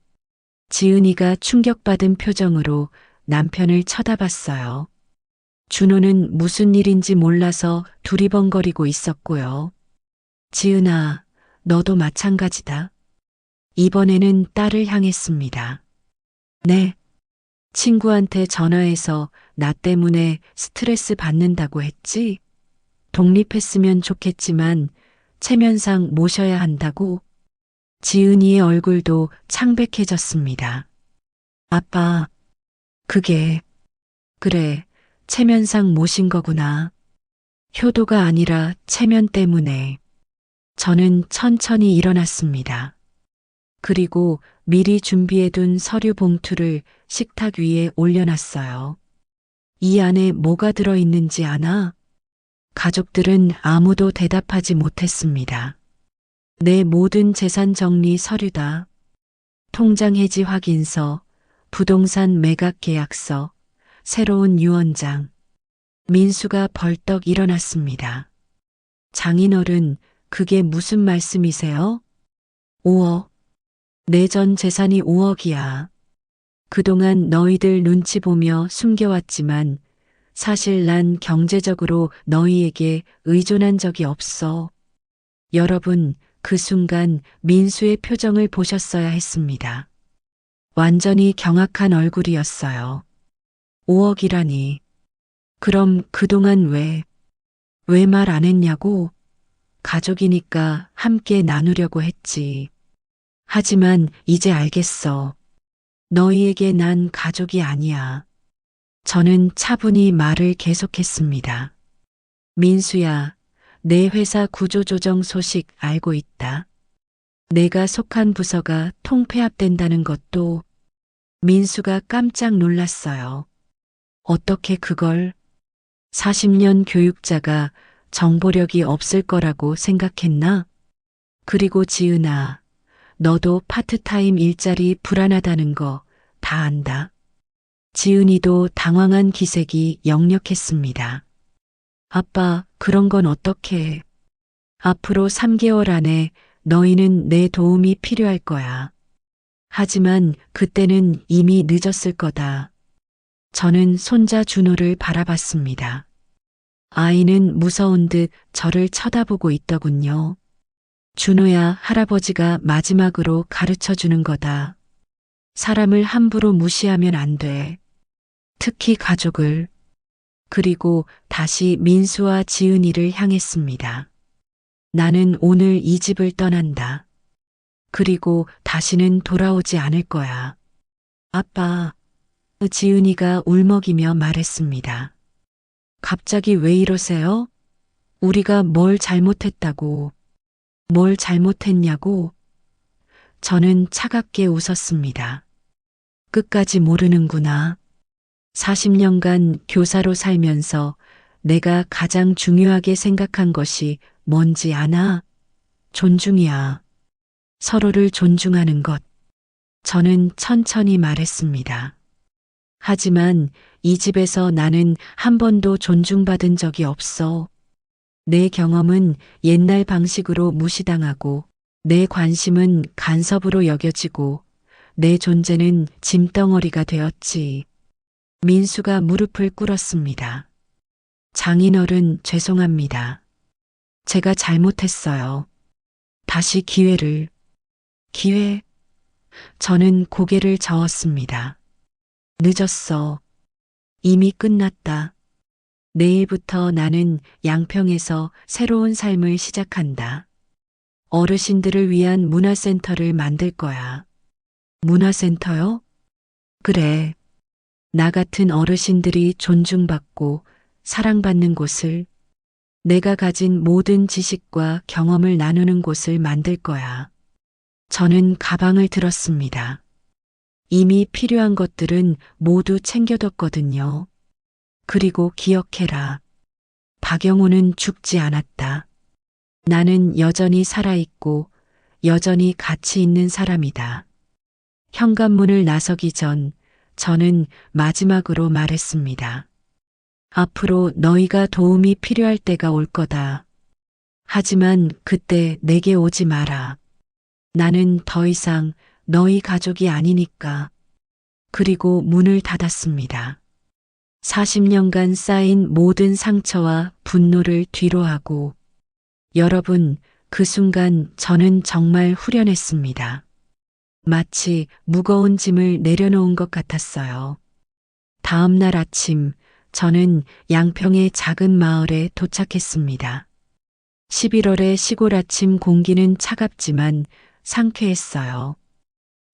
지은이가 충격받은 표정으로 남편을 쳐다봤어요. 준호는 무슨 일인지 몰라서 두리번거리고 있었고요. 지은아, 너도 마찬가지다. 이번에는 딸을 향했습니다. 네. 친구한테 전화해서 나 때문에 스트레스 받는다고 했지? 독립했으면 좋겠지만 체면상 모셔야 한다고? 지은이의 얼굴도 창백해졌습니다. 아빠, 그게, 그래, 체면상 모신 거구나. 효도가 아니라 체면 때문에. 저는 천천히 일어났습니다. 그리고 미리 준비해둔 서류 봉투를 식탁 위에 올려놨어요. 이 안에 뭐가 들어있는지 아나? 가족들은 아무도 대답하지 못했습니다. 내 모든 재산 정리 서류다. 통장 해지 확인서, 부동산 매각 계약서, 새로운 유언장. 민수가 벌떡 일어났습니다. 장인어른, 그게 무슨 말씀이세요? 5억. 내 전 재산이 5억이야. 그동안 너희들 눈치 보며 숨겨왔지만 사실 난 경제적으로 너희에게 의존한 적이 없어. 여러분, 그 순간 민수의 표정을 보셨어야 했습니다. 완전히 경악한 얼굴이었어요. 5억이라니. 그럼 그동안 왜 말 안 했냐고? 가족이니까 함께 나누려고 했지. 하지만 이제 알겠어. 너희에게 난 가족이 아니야. 저는 차분히 말을 계속했습니다. 민수야, 내 회사 구조조정 소식 알고 있다. 내가 속한 부서가 통폐합된다는 것도. 민수가 깜짝 놀랐어요. 어떻게 그걸? 40년 교육자가 정보력이 없을 거라고 생각했나? 그리고 지은아, 너도 파트타임 일자리 불안하다는 거 다 안다. 지은이도 당황한 기색이 역력했습니다. 아빠, 그런 건 어떻게 해? 앞으로 3개월 안에 너희는 내 도움이 필요할 거야. 하지만 그때는 이미 늦었을 거다. 저는 손자 준호를 바라봤습니다. 아이는 무서운 듯 저를 쳐다보고 있더군요. 준호야, 할아버지가 마지막으로 가르쳐 주는 거다. 사람을 함부로 무시하면 안 돼. 특히 가족을. 그리고 다시 민수와 지은이를 향했습니다. 나는 오늘 이 집을 떠난다. 그리고 다시는 돌아오지 않을 거야. 아빠, 지은이가 울먹이며 말했습니다. 갑자기 왜 이러세요? 우리가 뭘 잘못했다고. 뭘 잘못했냐고? 저는 차갑게 웃었습니다. 끝까지 모르는구나. 40년간 교사로 살면서 내가 가장 중요하게 생각한 것이 뭔지 아나? 존중이야. 서로를 존중하는 것. 저는 천천히 말했습니다. 하지만 이 집에서 나는 한 번도 존중받은 적이 없어. 내 경험은 옛날 방식으로 무시당하고, 내 관심은 간섭으로 여겨지고, 내 존재는 짐덩어리가 되었지. 민수가 무릎을 꿇었습니다. 장인어른, 죄송합니다. 제가 잘못했어요. 다시 기회를. 기회? 저는 고개를 저었습니다. 늦었어. 이미 끝났다. 내일부터 나는 양평에서 새로운 삶을 시작한다. 어르신들을 위한 문화센터를 만들 거야. 문화센터요? 그래. 나 같은 어르신들이 존중받고 사랑받는 곳을, 내가 가진 모든 지식과 경험을 나누는 곳을 만들 거야. 저는 가방을 들었습니다. 이미 필요한 것들은 모두 챙겨뒀거든요. 그리고 기억해라. 박영호는 죽지 않았다. 나는 여전히 살아있고 여전히 가치 있는 사람이다. 현관문을 나서기 전 저는 마지막으로 말했습니다. 앞으로 너희가 도움이 필요할 때가 올 거다. 하지만 그때 내게 오지 마라. 나는 더 이상 너희 가족이 아니니까. 그리고 문을 닫았습니다. 40년간 쌓인 모든 상처와 분노를 뒤로하고, 여러분, 그 순간 저는 정말 후련했습니다. 마치 무거운 짐을 내려놓은 것 같았어요. 다음 날 아침, 저는 양평의 작은 마을에 도착했습니다. 11월의 시골 아침 공기는 차갑지만 상쾌했어요.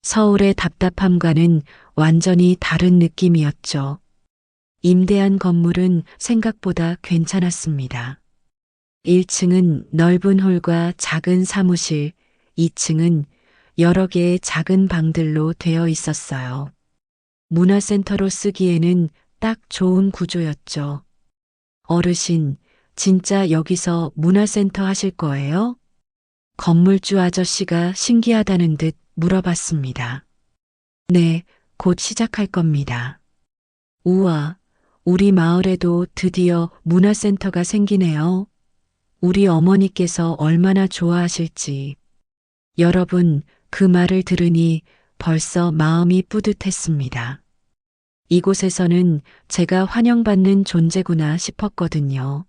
서울의 답답함과는 완전히 다른 느낌이었죠. 임대한 건물은 생각보다 괜찮았습니다. 1층은 넓은 홀과 작은 사무실, 2층은 여러 개의 작은 방들로 되어 있었어요. 문화센터로 쓰기에는 딱 좋은 구조였죠. 어르신, 진짜 여기서 문화센터 하실 거예요? 건물주 아저씨가 신기하다는 듯 물어봤습니다. 네, 곧 시작할 겁니다. 우와, 우리 마을에도 드디어 문화센터가 생기네요. 우리 어머니께서 얼마나 좋아하실지. 여러분, 그 말을 들으니 벌써 마음이 뿌듯했습니다. 이곳에서는 제가 환영받는 존재구나 싶었거든요.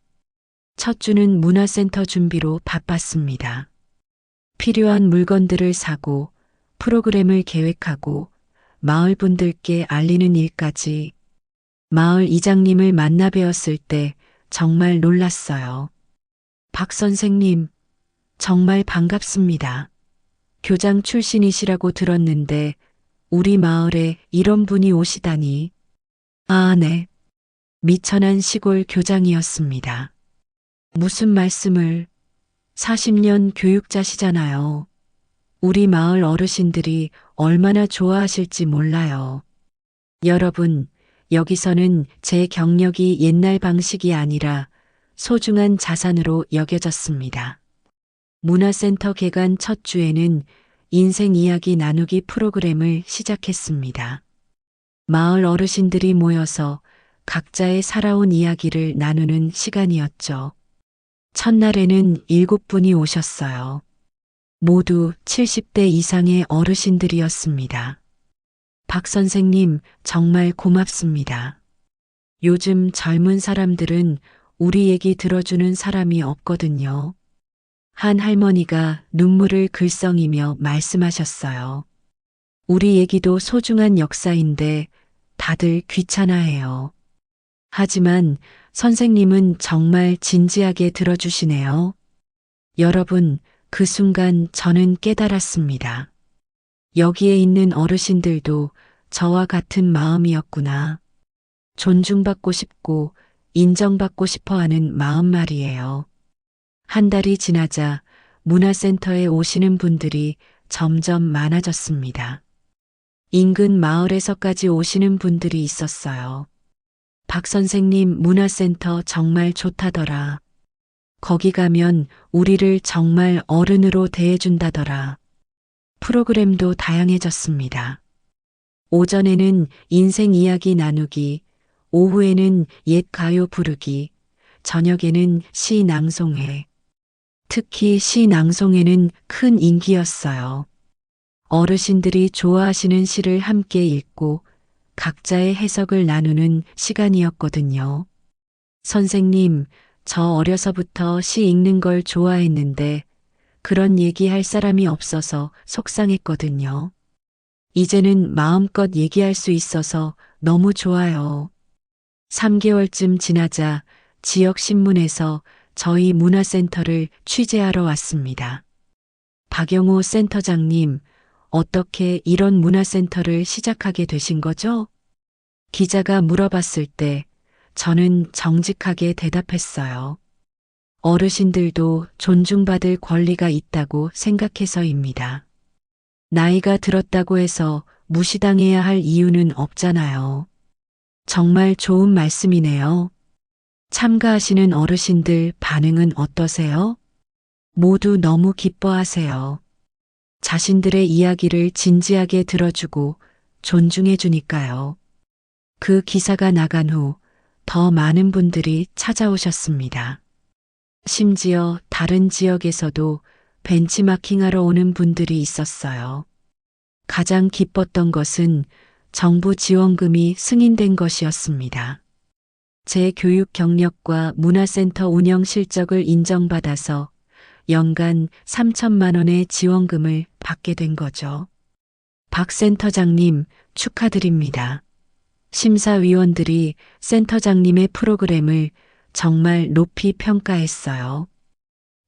첫 주는 문화센터 준비로 바빴습니다. 필요한 물건들을 사고, 프로그램을 계획하고, 마을 분들께 알리는 일까지. 마을 이장님을 만나 뵈었을 때 정말 놀랐어요. 박 선생님, 정말 반갑습니다. 교장 출신이시라고 들었는데 우리 마을에 이런 분이 오시다니. 아, 네. 미천한 시골 교장이었습니다. 무슨 말씀을, 40년 교육자시잖아요. 우리 마을 어르신들이 얼마나 좋아하실지 몰라요. 여러분, 여기서는 제 경력이 옛날 방식이 아니라 소중한 자산으로 여겨졌습니다. 문화센터 개관 첫 주에는 인생 이야기 나누기 프로그램을 시작했습니다. 마을 어르신들이 모여서 각자의 살아온 이야기를 나누는 시간이었죠. 첫날에는 7분이 오셨어요. 모두 70대 이상의 어르신들이었습니다. 박 선생님, 정말 고맙습니다. 요즘 젊은 사람들은 우리 얘기 들어주는 사람이 없거든요. 한 할머니가 눈물을 글썽이며 말씀하셨어요. 우리 얘기도 소중한 역사인데 다들 귀찮아해요. 하지만 선생님은 정말 진지하게 들어주시네요. 여러분, 그 순간 저는 깨달았습니다. 여기에 있는 어르신들도 저와 같은 마음이었구나. 존중받고 싶고 인정받고 싶어 하는 마음 말이에요. 한 달이 지나자 문화센터에 오시는 분들이 점점 많아졌습니다. 인근 마을에서까지 오시는 분들이 있었어요. 박 선생님 문화센터 정말 좋다더라. 거기 가면 우리를 정말 어른으로 대해준다더라. 프로그램도 다양해졌습니다. 오전에는 인생 이야기 나누기, 오후에는 옛 가요 부르기, 저녁에는 시 낭송회. 특히 시 낭송회는 큰 인기였어요. 어르신들이 좋아하시는 시를 함께 읽고 각자의 해석을 나누는 시간이었거든요. 선생님, 저 어려서부터 시 읽는 걸 좋아했는데 그런 얘기할 사람이 없어서 속상했거든요. 이제는 마음껏 얘기할 수 있어서 너무 좋아요. 3개월쯤 지나자 지역 신문에서 저희 문화센터를 취재하러 왔습니다. 박영호 센터장님, 어떻게 이런 문화센터를 시작하게 되신 거죠? 기자가 물어봤을 때 저는 정직하게 대답했어요. 어르신들도 존중받을 권리가 있다고 생각해서입니다. 나이가 들었다고 해서 무시당해야 할 이유는 없잖아요. 정말 좋은 말씀이네요. 참가하시는 어르신들 반응은 어떠세요? 모두 너무 기뻐하세요. 자신들의 이야기를 진지하게 들어주고 존중해 주니까요. 그 기사가 나간 후 더 많은 분들이 찾아오셨습니다. 심지어 다른 지역에서도 벤치마킹하러 오는 분들이 있었어요. 가장 기뻤던 것은 정부 지원금이 승인된 것이었습니다. 제 교육 경력과 문화센터 운영 실적을 인정받아서 연간 3천만 원의 지원금을 받게 된 거죠. 박 센터장님 축하드립니다. 심사위원들이 센터장님의 프로그램을 정말 높이 평가했어요.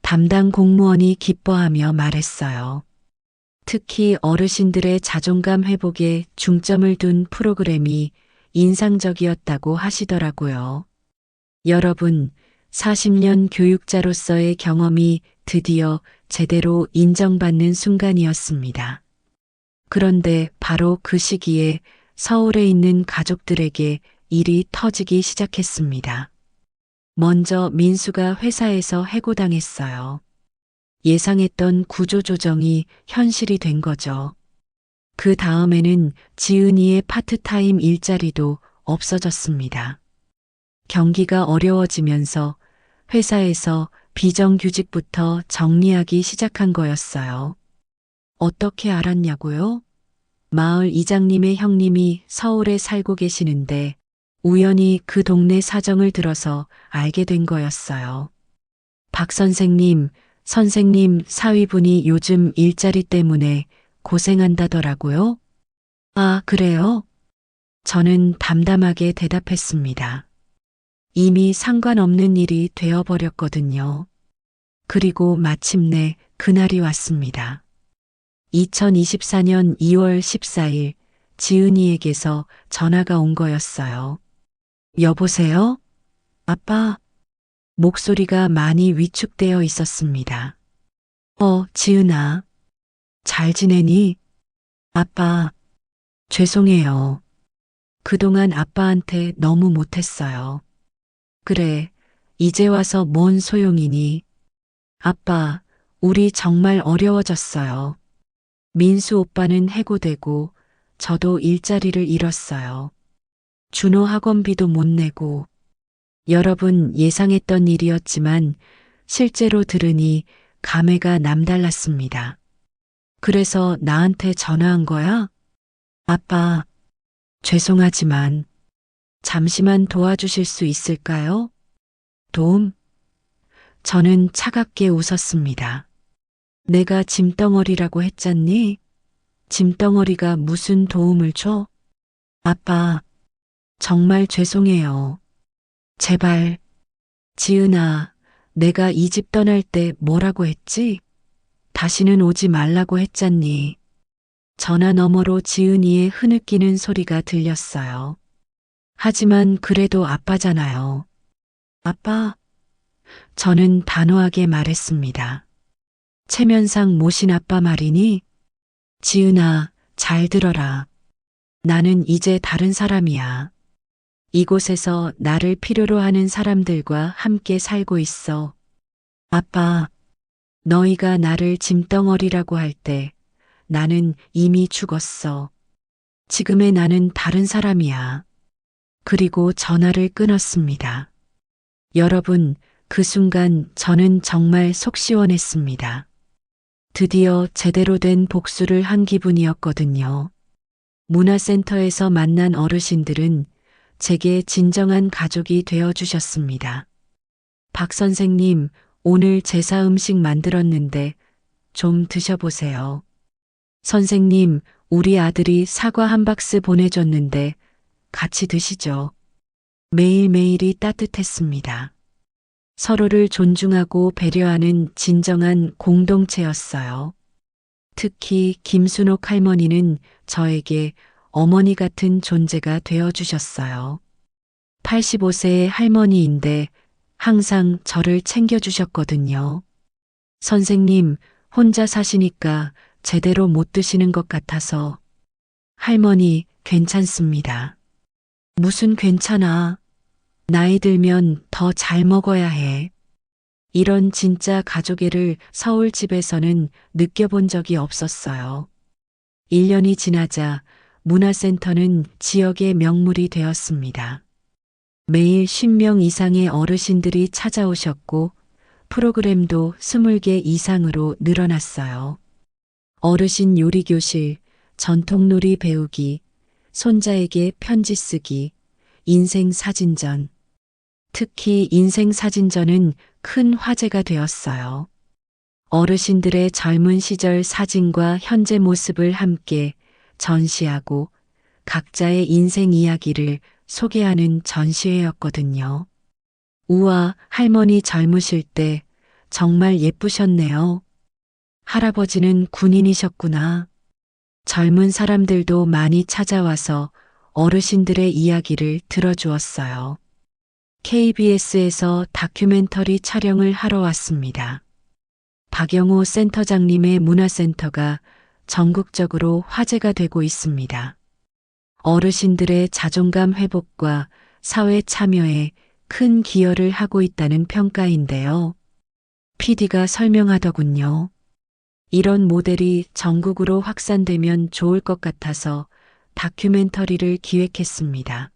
담당 공무원이 기뻐하며 말했어요. 특히 어르신들의 자존감 회복에 중점을 둔 프로그램이 인상적이었다고 하시더라고요. 여러분, 40년 교육자로서의 경험이 드디어 제대로 인정받는 순간이었습니다. 그런데 바로 그 시기에 서울에 있는 가족들에게 일이 터지기 시작했습니다. 먼저 민수가 회사에서 해고당했어요. 예상했던 구조조정이 현실이 된 거죠. 그 다음에는 지은이의 파트타임 일자리도 없어졌습니다. 경기가 어려워지면서 회사에서 비정규직부터 정리하기 시작한 거였어요. 어떻게 알았냐고요? 마을 이장님의 형님이 서울에 살고 계시는데 우연히 그 동네 사정을 들어서 알게 된 거였어요. 박 선생님, 선생님 사위분이 요즘 일자리 때문에 고생한다더라고요. 아, 그래요? 저는 담담하게 대답했습니다. 이미 상관없는 일이 되어버렸거든요. 그리고 마침내 그날이 왔습니다. 2024년 2월 14일 지은이에게서 전화가 온 거였어요. 여보세요? 아빠? 목소리가 많이 위축되어 있었습니다. 지은아. 잘 지내니? 아빠, 죄송해요. 그동안 아빠한테 너무 못했어요. 그래, 이제 와서 뭔 소용이니? 아빠, 우리 정말 어려워졌어요. 민수 오빠는 해고되고 저도 일자리를 잃었어요. 준호 학원비도 못 내고 여러분 예상했던 일이었지만 실제로 들으니 감회가 남달랐습니다. 그래서 나한테 전화한 거야? 아빠, 죄송하지만 잠시만 도와주실 수 있을까요? 도움? 저는 차갑게 웃었습니다. 내가 짐덩어리라고 했잖니? 짐덩어리가 무슨 도움을 줘? 아빠, 정말 죄송해요. 제발, 지은아, 내가 이 집 떠날 때 뭐라고 했지? 다시는 오지 말라고 했잖니. 전화 너머로 지은이의 흐느끼는 소리가 들렸어요. 하지만 그래도 아빠잖아요. 아빠, 저는 단호하게 말했습니다. 체면상 모신 아빠 말이니? 지은아, 잘 들어라. 나는 이제 다른 사람이야. 이곳에서 나를 필요로 하는 사람들과 함께 살고 있어. 아빠, 너희가 나를 짐덩어리라고 할 때 나는 이미 죽었어. 지금의 나는 다른 사람이야. 그리고 전화를 끊었습니다. 여러분, 그 순간 저는 정말 속 시원했습니다. 드디어 제대로 된 복수를 한 기분이었거든요. 문화센터에서 만난 어르신들은 제게 진정한 가족이 되어 주셨습니다. 박 선생님, 오늘 제사 음식 만들었는데 좀 드셔보세요. 선생님, 우리 아들이 사과 한 박스 보내줬는데 같이 드시죠. 매일매일이 따뜻했습니다. 서로를 존중하고 배려하는 진정한 공동체였어요. 특히 김순옥 할머니는 저에게 어머니 같은 존재가 되어주셨어요. 85세의 할머니인데 항상 저를 챙겨주셨거든요. 선생님, 혼자 사시니까 제대로 못 드시는 것 같아서. 할머니, 괜찮습니다. 무슨 괜찮아. 나이 들면 더 잘 먹어야 해. 이런 진짜 가족애를 서울 집에서는 느껴본 적이 없었어요. 1년이 지나자 문화센터는 지역의 명물이 되었습니다. 매일 10명 이상의 어르신들이 찾아오셨고 프로그램도 20개 이상으로 늘어났어요. 어르신 요리교실, 전통놀이 배우기, 손자에게 편지 쓰기, 인생 사진전. 특히 인생 사진전은 큰 화제가 되었어요. 어르신들의 젊은 시절 사진과 현재 모습을 함께 전시하고 각자의 인생 이야기를 소개하는 전시회였거든요. 우와, 할머니 젊으실 때 정말 예쁘셨네요. 할아버지는 군인이셨구나. 젊은 사람들도 많이 찾아와서 어르신들의 이야기를 들어주었어요. KBS에서 다큐멘터리 촬영을 하러 왔습니다. 박영호 센터장님의 문화센터가 전국적으로 화제가 되고 있습니다. 어르신들의 자존감 회복과 사회 참여에 큰 기여를 하고 있다는 평가인데요. PD가 설명하더군요. 이런 모델이 전국으로 확산되면 좋을 것 같아서 다큐멘터리를 기획했습니다.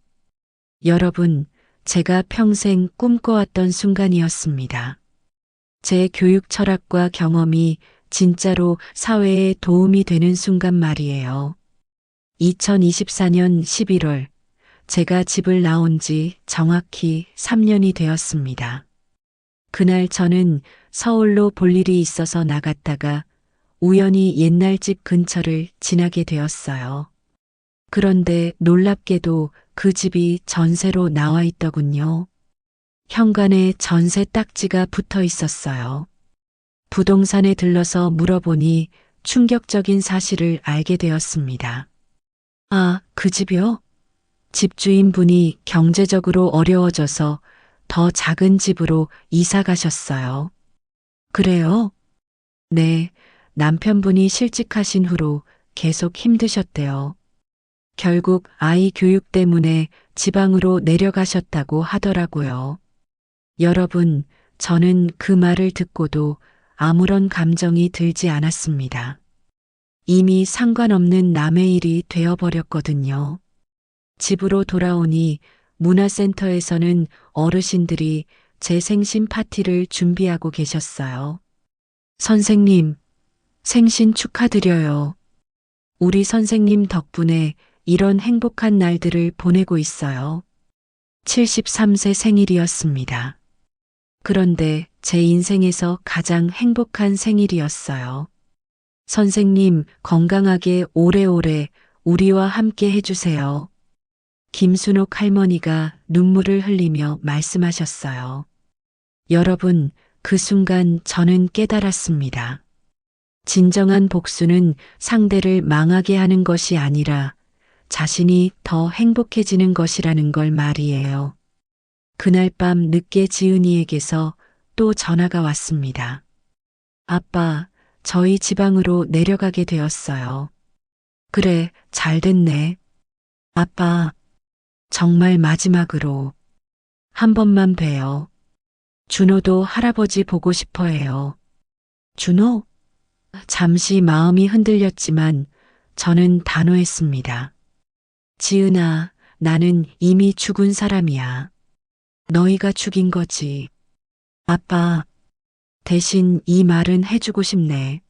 여러분, 제가 평생 꿈꿔왔던 순간이었습니다. 제 교육 철학과 경험이 진짜로 사회에 도움이 되는 순간 말이에요. 2024년 11월, 제가 집을 나온 지 정확히 3년이 되었습니다. 그날 저는 서울로 볼 일이 있어서 나갔다가 우연히 옛날 집 근처를 지나게 되었어요. 그런데 놀랍게도 그 집이 전세로 나와 있더군요. 현관에 전세 딱지가 붙어 있었어요. 부동산에 들러서 물어보니 충격적인 사실을 알게 되었습니다. 아, 그 집이요? 집주인분이 경제적으로 어려워져서 더 작은 집으로 이사 가셨어요. 그래요? 네, 남편분이 실직하신 후로 계속 힘드셨대요. 결국 아이 교육 때문에 지방으로 내려가셨다고 하더라고요. 여러분, 저는 그 말을 듣고도 아무런 감정이 들지 않았습니다. 이미 상관없는 남의 일이 되어버렸거든요. 집으로 돌아오니 문화센터에서는 어르신들이 제 생신 파티를 준비하고 계셨어요. 선생님, 생신 축하드려요. 우리 선생님 덕분에 이런 행복한 날들을 보내고 있어요. 73세 생일이었습니다. 그런데 제 인생에서 가장 행복한 생일이었어요. 선생님 건강하게 오래오래 우리와 함께 해주세요. 김순옥 할머니가 눈물을 흘리며 말씀하셨어요. 여러분, 그 순간 저는 깨달았습니다. 진정한 복수는 상대를 망하게 하는 것이 아니라 자신이 더 행복해지는 것이라는 걸 말이에요. 그날 밤 늦게 지은이에게서 또 전화가 왔습니다. 아빠, 저희 지방으로 내려가게 되었어요. 그래, 잘 됐네. 아빠, 정말 마지막으로 한 번만 봬요. 준호도 할아버지 보고 싶어 해요. 준호? 잠시 마음이 흔들렸지만 저는 단호했습니다. 지은아, 나는 이미 죽은 사람이야. 너희가 죽인 거지. 아빠, 대신 이 말은 해주고 싶네.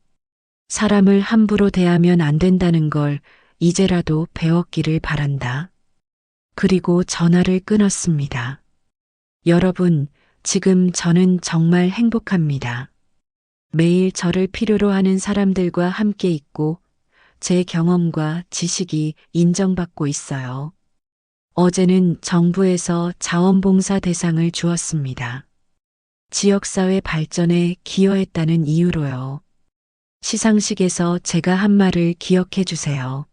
사람을 함부로 대하면 안 된다는 걸 이제라도 배웠기를 바란다. 그리고 전화를 끊었습니다. 여러분, 지금 저는 정말 행복합니다. 매일 저를 필요로 하는 사람들과 함께 있고 제 경험과 지식이 인정받고 있어요. 어제는 정부에서 자원봉사 대상을 주었습니다. 지역사회 발전에 기여했다는 이유로요. 시상식에서 제가 한 말을 기억해 주세요.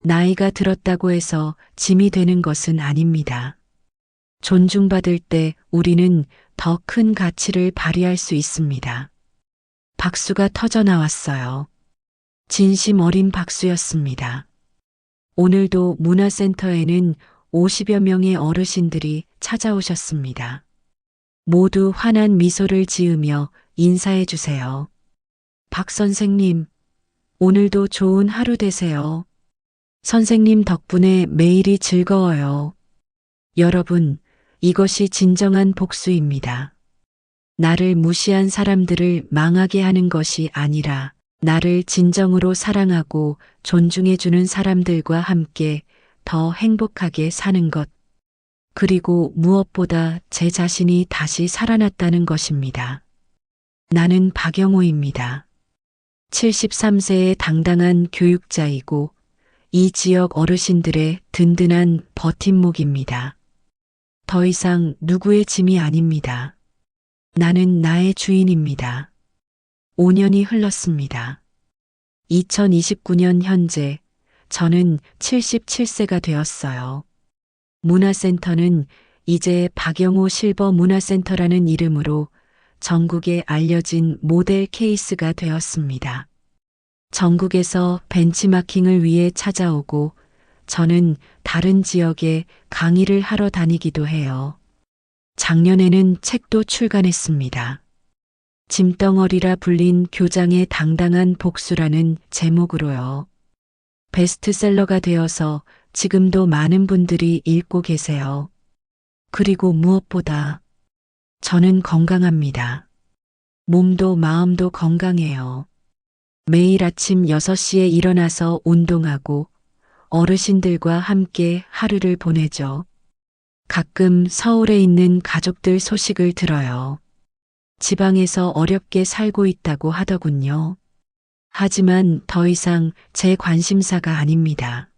나이가 들었다고 해서 짐이 되는 것은 아닙니다. 존중받을 때 우리는 더 큰 가치를 발휘할 수 있습니다. 박수가 터져 나왔어요. 진심 어린 박수였습니다. 오늘도 문화센터에는 50여 명의 어르신들이 찾아오셨습니다. 모두 환한 미소를 지으며 인사해 주세요. 박 선생님, 오늘도 좋은 하루 되세요. 선생님 덕분에 매일이 즐거워요. 여러분, 이것이 진정한 복수입니다. 나를 무시한 사람들을 망하게 하는 것이 아니라 나를 진정으로 사랑하고 존중해 주는 사람들과 함께 더 행복하게 사는 것. 그리고 무엇보다 제 자신이 다시 살아났다는 것입니다. 나는 박영호입니다. 73세의 당당한 교육자이고 이 지역 어르신들의 든든한 버팀목입니다. 더 이상 누구의 짐이 아닙니다. 나는 나의 주인입니다. 5년이 흘렀습니다. 2029년 현재 저는 77세가 되었어요. 문화센터는 이제 박영호 실버 문화센터라는 이름으로 전국에 알려진 모델 케이스가 되었습니다. 전국에서 벤치마킹을 위해 찾아오고 저는 다른 지역에 강의를 하러 다니기도 해요. 작년에는 책도 출간했습니다. 짐덩어리라 불린 교장의 당당한 복수라는 제목으로요. 베스트셀러가 되어서 지금도 많은 분들이 읽고 계세요. 그리고 무엇보다 저는 건강합니다. 몸도 마음도 건강해요. 매일 아침 6시에 일어나서 운동하고 어르신들과 함께 하루를 보내죠. 가끔 서울에 있는 가족들 소식을 들어요. 지방에서 어렵게 살고 있다고 하더군요. 하지만 더 이상 제 관심사가 아닙니다.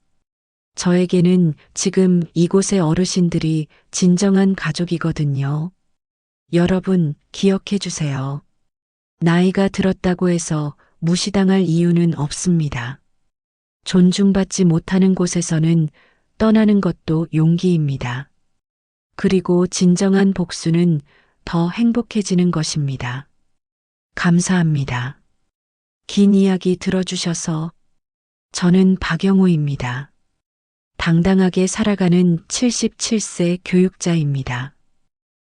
저에게는 지금 이곳의 어르신들이 진정한 가족이거든요. 여러분, 기억해 주세요. 나이가 들었다고 해서 무시당할 이유는 없습니다. 존중받지 못하는 곳에서는 떠나는 것도 용기입니다. 그리고 진정한 복수는 더 행복해지는 것입니다. 감사합니다. 긴 이야기 들어주셔서. 저는 박영호입니다. 당당하게 살아가는 77세 교육자입니다.